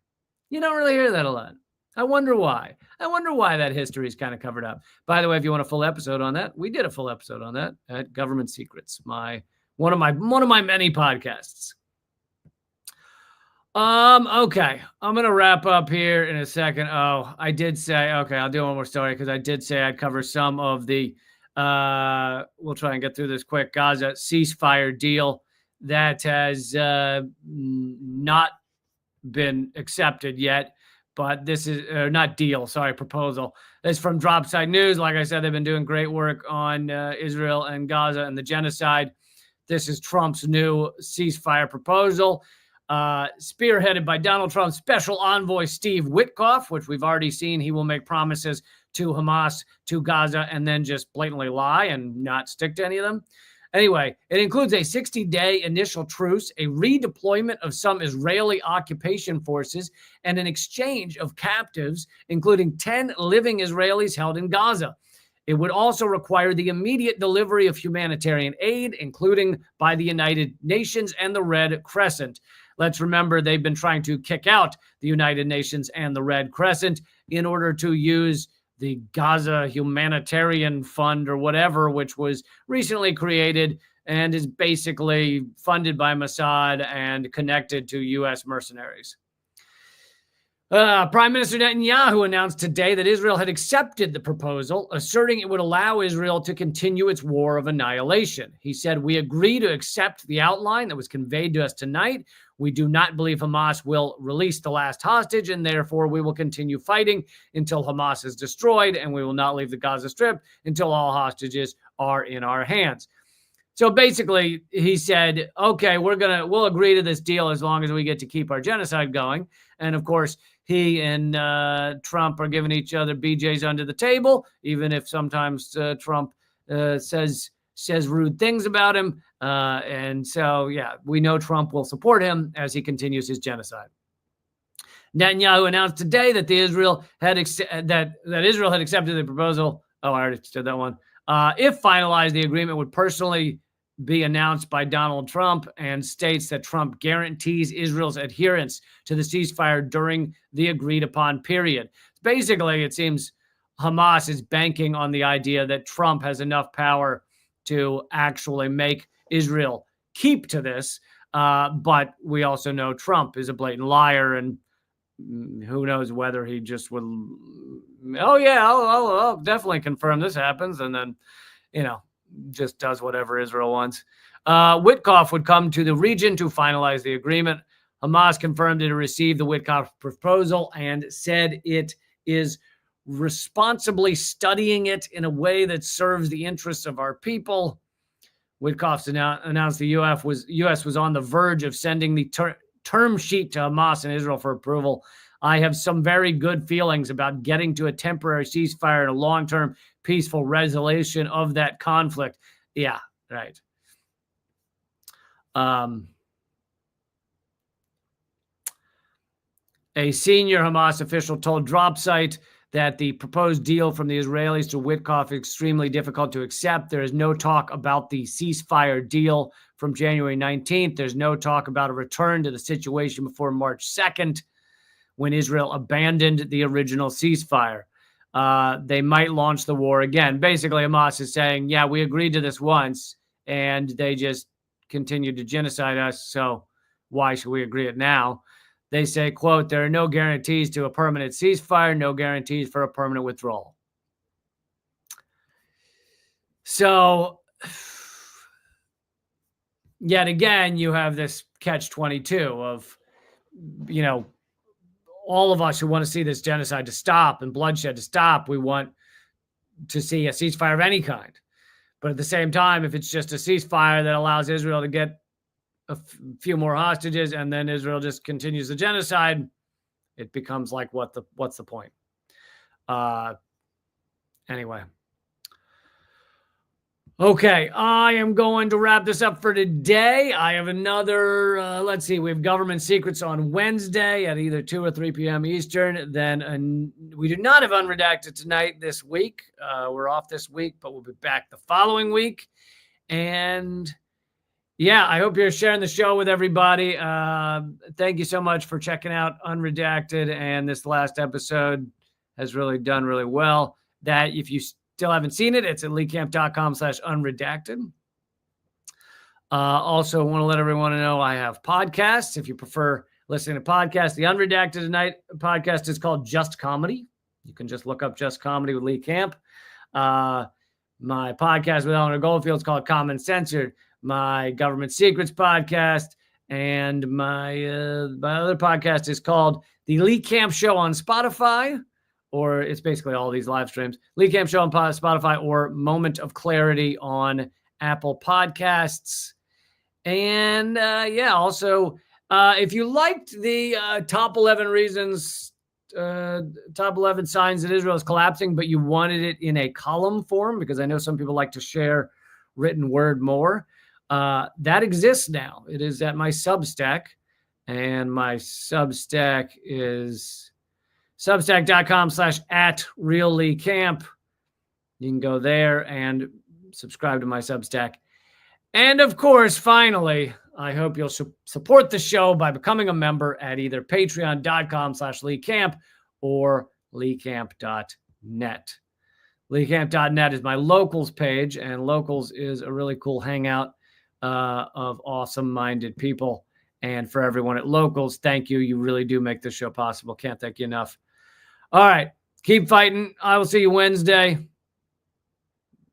A: You don't really hear that a lot. I wonder why. I wonder why that history is kind of covered up. By the way, if you want a full episode on that, we did a full episode on that at Government Secrets, one of my many podcasts. Okay, I'm gonna wrap up here in a second. Oh, I did say, okay, I'll do one more story because I did say I'd cover some of the we'll try and get through this quick. Gaza ceasefire deal that has not been accepted yet. But this is proposal. This is from Dropside News. Like I said, they've been doing great work on Israel and Gaza and the genocide. This is Trump's new ceasefire proposal, spearheaded by Donald Trump's special envoy, Steve Witkoff, which we've already seen. He will make promises to Hamas, to Gaza, and then just blatantly lie and not stick to any of them. Anyway, it includes a 60-day initial truce, a redeployment of some Israeli occupation forces, and an exchange of captives, including 10 living Israelis held in Gaza. It would also require the immediate delivery of humanitarian aid, including by the United Nations and the Red Crescent. Let's remember they've been trying to kick out the United Nations and the Red Crescent in order to use the Gaza Humanitarian Fund or whatever, which was recently created and is basically funded by Mossad and connected to U.S. mercenaries. Prime Minister Netanyahu announced today that Israel had accepted the proposal, asserting it would allow Israel to continue its war of annihilation. He said, "We agree to accept the outline that was conveyed to us tonight. We do not believe Hamas will release the last hostage, and therefore we will continue fighting until Hamas is destroyed, and we will not leave the Gaza Strip until all hostages are in our hands." So basically, he said, okay, we'll agree to this deal as long as we get to keep our genocide going. And of course, he and Trump are giving each other BJs under the table, even if sometimes Trump says says rude things about him. And so, yeah, we know Trump will support him as he continues his genocide. Netanyahu announced today that Israel had accepted the proposal. Oh, I already said that one. If finalized, the agreement would personally be announced by Donald Trump, and states that Trump guarantees Israel's adherence to the ceasefire during the agreed upon period. Basically, it seems Hamas is banking on the idea that Trump has enough power to actually make Israel keep to this. But we also know Trump is a blatant liar, and who knows whether he just would, oh yeah, I'll definitely confirm this happens, and then, just does whatever Israel wants. Witkoff would come to the region to finalize the agreement. Hamas confirmed it received the Witkoff proposal and said it is responsibly studying it in a way that serves the interests of our people. Witkoff announced the U.S. was on the verge of sending the term sheet to Hamas and Israel for approval. I have some very good feelings about getting to a temporary ceasefire and a long-term peaceful resolution of that conflict. Yeah, right. A senior Hamas official told DropSite that the proposed deal from the Israelis to Witkoff is extremely difficult to accept. There is no talk about the ceasefire deal from January 19th. There's no talk about a return to the situation before March 2nd, when Israel abandoned the original ceasefire. They might launch the war again. Basically, Hamas is saying, yeah, we agreed to this once, and they just continued to genocide us, so why should we agree it now? They say, quote, there are no guarantees to a permanent ceasefire, no guarantees for a permanent withdrawal. So, yet again, you have this catch-22 of, all of us who want to see this genocide to stop and bloodshed to stop. We want to see a ceasefire of any kind. But at the same time, if it's just a ceasefire that allows Israel to get a few more hostages and then Israel just continues the genocide, it becomes like, what's the point? Anyway. Okay, I am going to wrap this up for today. I have another, let's see, we have government secrets on Wednesday at either 2 or 3 p.m. Eastern. Then we do not have Unredacted tonight this week. We're off this week, but we'll be back the following week. And yeah, I hope you're sharing the show with everybody. Thank you so much for checking out Unredacted. And this last episode has really done really well. That if you still haven't seen it, it's at leakcamp.com/unredacted. Also, want to let everyone know I have podcasts. If you prefer listening to podcasts, the Unredacted Tonight podcast is called Just Comedy. You can just look up Just Comedy with Lee Camp. My podcast with Eleanor Goldfield is called Common Censored. My Government Secrets podcast and my other podcast is called The Lee Camp Show on Spotify. Or it's basically all these live streams. Lee Camp Show on Spotify or Moment of Clarity on Apple Podcasts. And also, if you liked the top 11 reasons, top 11 signs that Israel is collapsing, but you wanted it in a column form, because I know some people like to share written word more, that exists now. It is at my Substack, and my Substack is substack.com/@realleecamp. You can go there and subscribe to my Substack. And of course, finally, I hope you'll support the show by becoming a member at either patreon.com/leecamp or leecamp.net. Leecamp.net is my locals page, and locals is a really cool hangout of awesome-minded people. And for everyone at locals, thank you. You really do make this show possible. Can't thank you enough. All right. Keep fighting. I will see you Wednesday.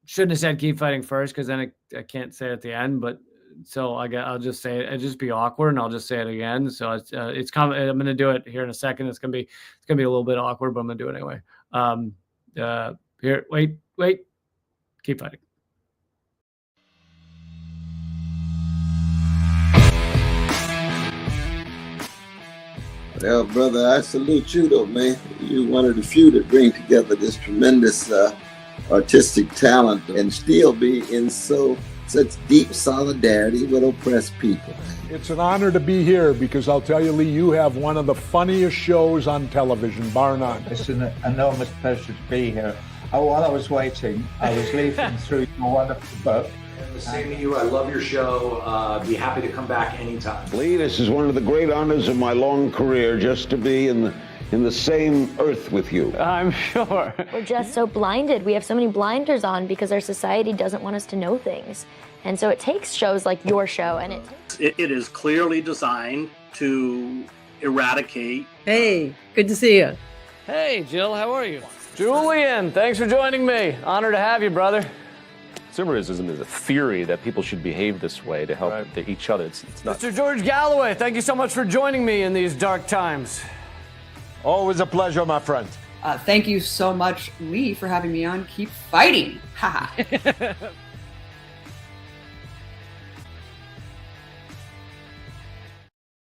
A: Shouldn't have said keep fighting first, because then I can't say it at the end. But so I'll just say it. It'll just be awkward, and I'll just say it again. So it's coming. I'm going to do it here in a second. It's going to be a little bit awkward, but I'm going to do it anyway. Here, wait. Keep fighting.
F: Well, brother, I salute you, though, man. You're one of the few that bring together this tremendous artistic talent and still be in such deep solidarity with oppressed people.
G: It's an honor to be here because I'll tell you, Lee, you have one of the funniest shows on television, bar none.
H: It's an enormous pleasure to be here. While I was waiting, I was leafing through your wonderful book.
I: Same to you. I love your show. Be happy to come back anytime.
J: Lee, this is one of the great honors of my long career, just to be in the same earth with you.
A: I'm sure.
K: We're just so blinded. We have so many blinders on because our society doesn't want us to know things. And so it takes shows like your show, and
L: it is clearly designed to eradicate.
M: Hey, good to see you.
A: Hey, Jill, how are you? Julian, thanks for joining me. Honor to have you, brother.
N: Consumerism is a theory that people should behave this way to help each other. It's not.
A: Mr. George Galloway, thank you so much for joining me in these dark times.
O: Always a pleasure, my friend.
M: Thank you so much, Lee, for having me on. Keep fighting. Ha ha.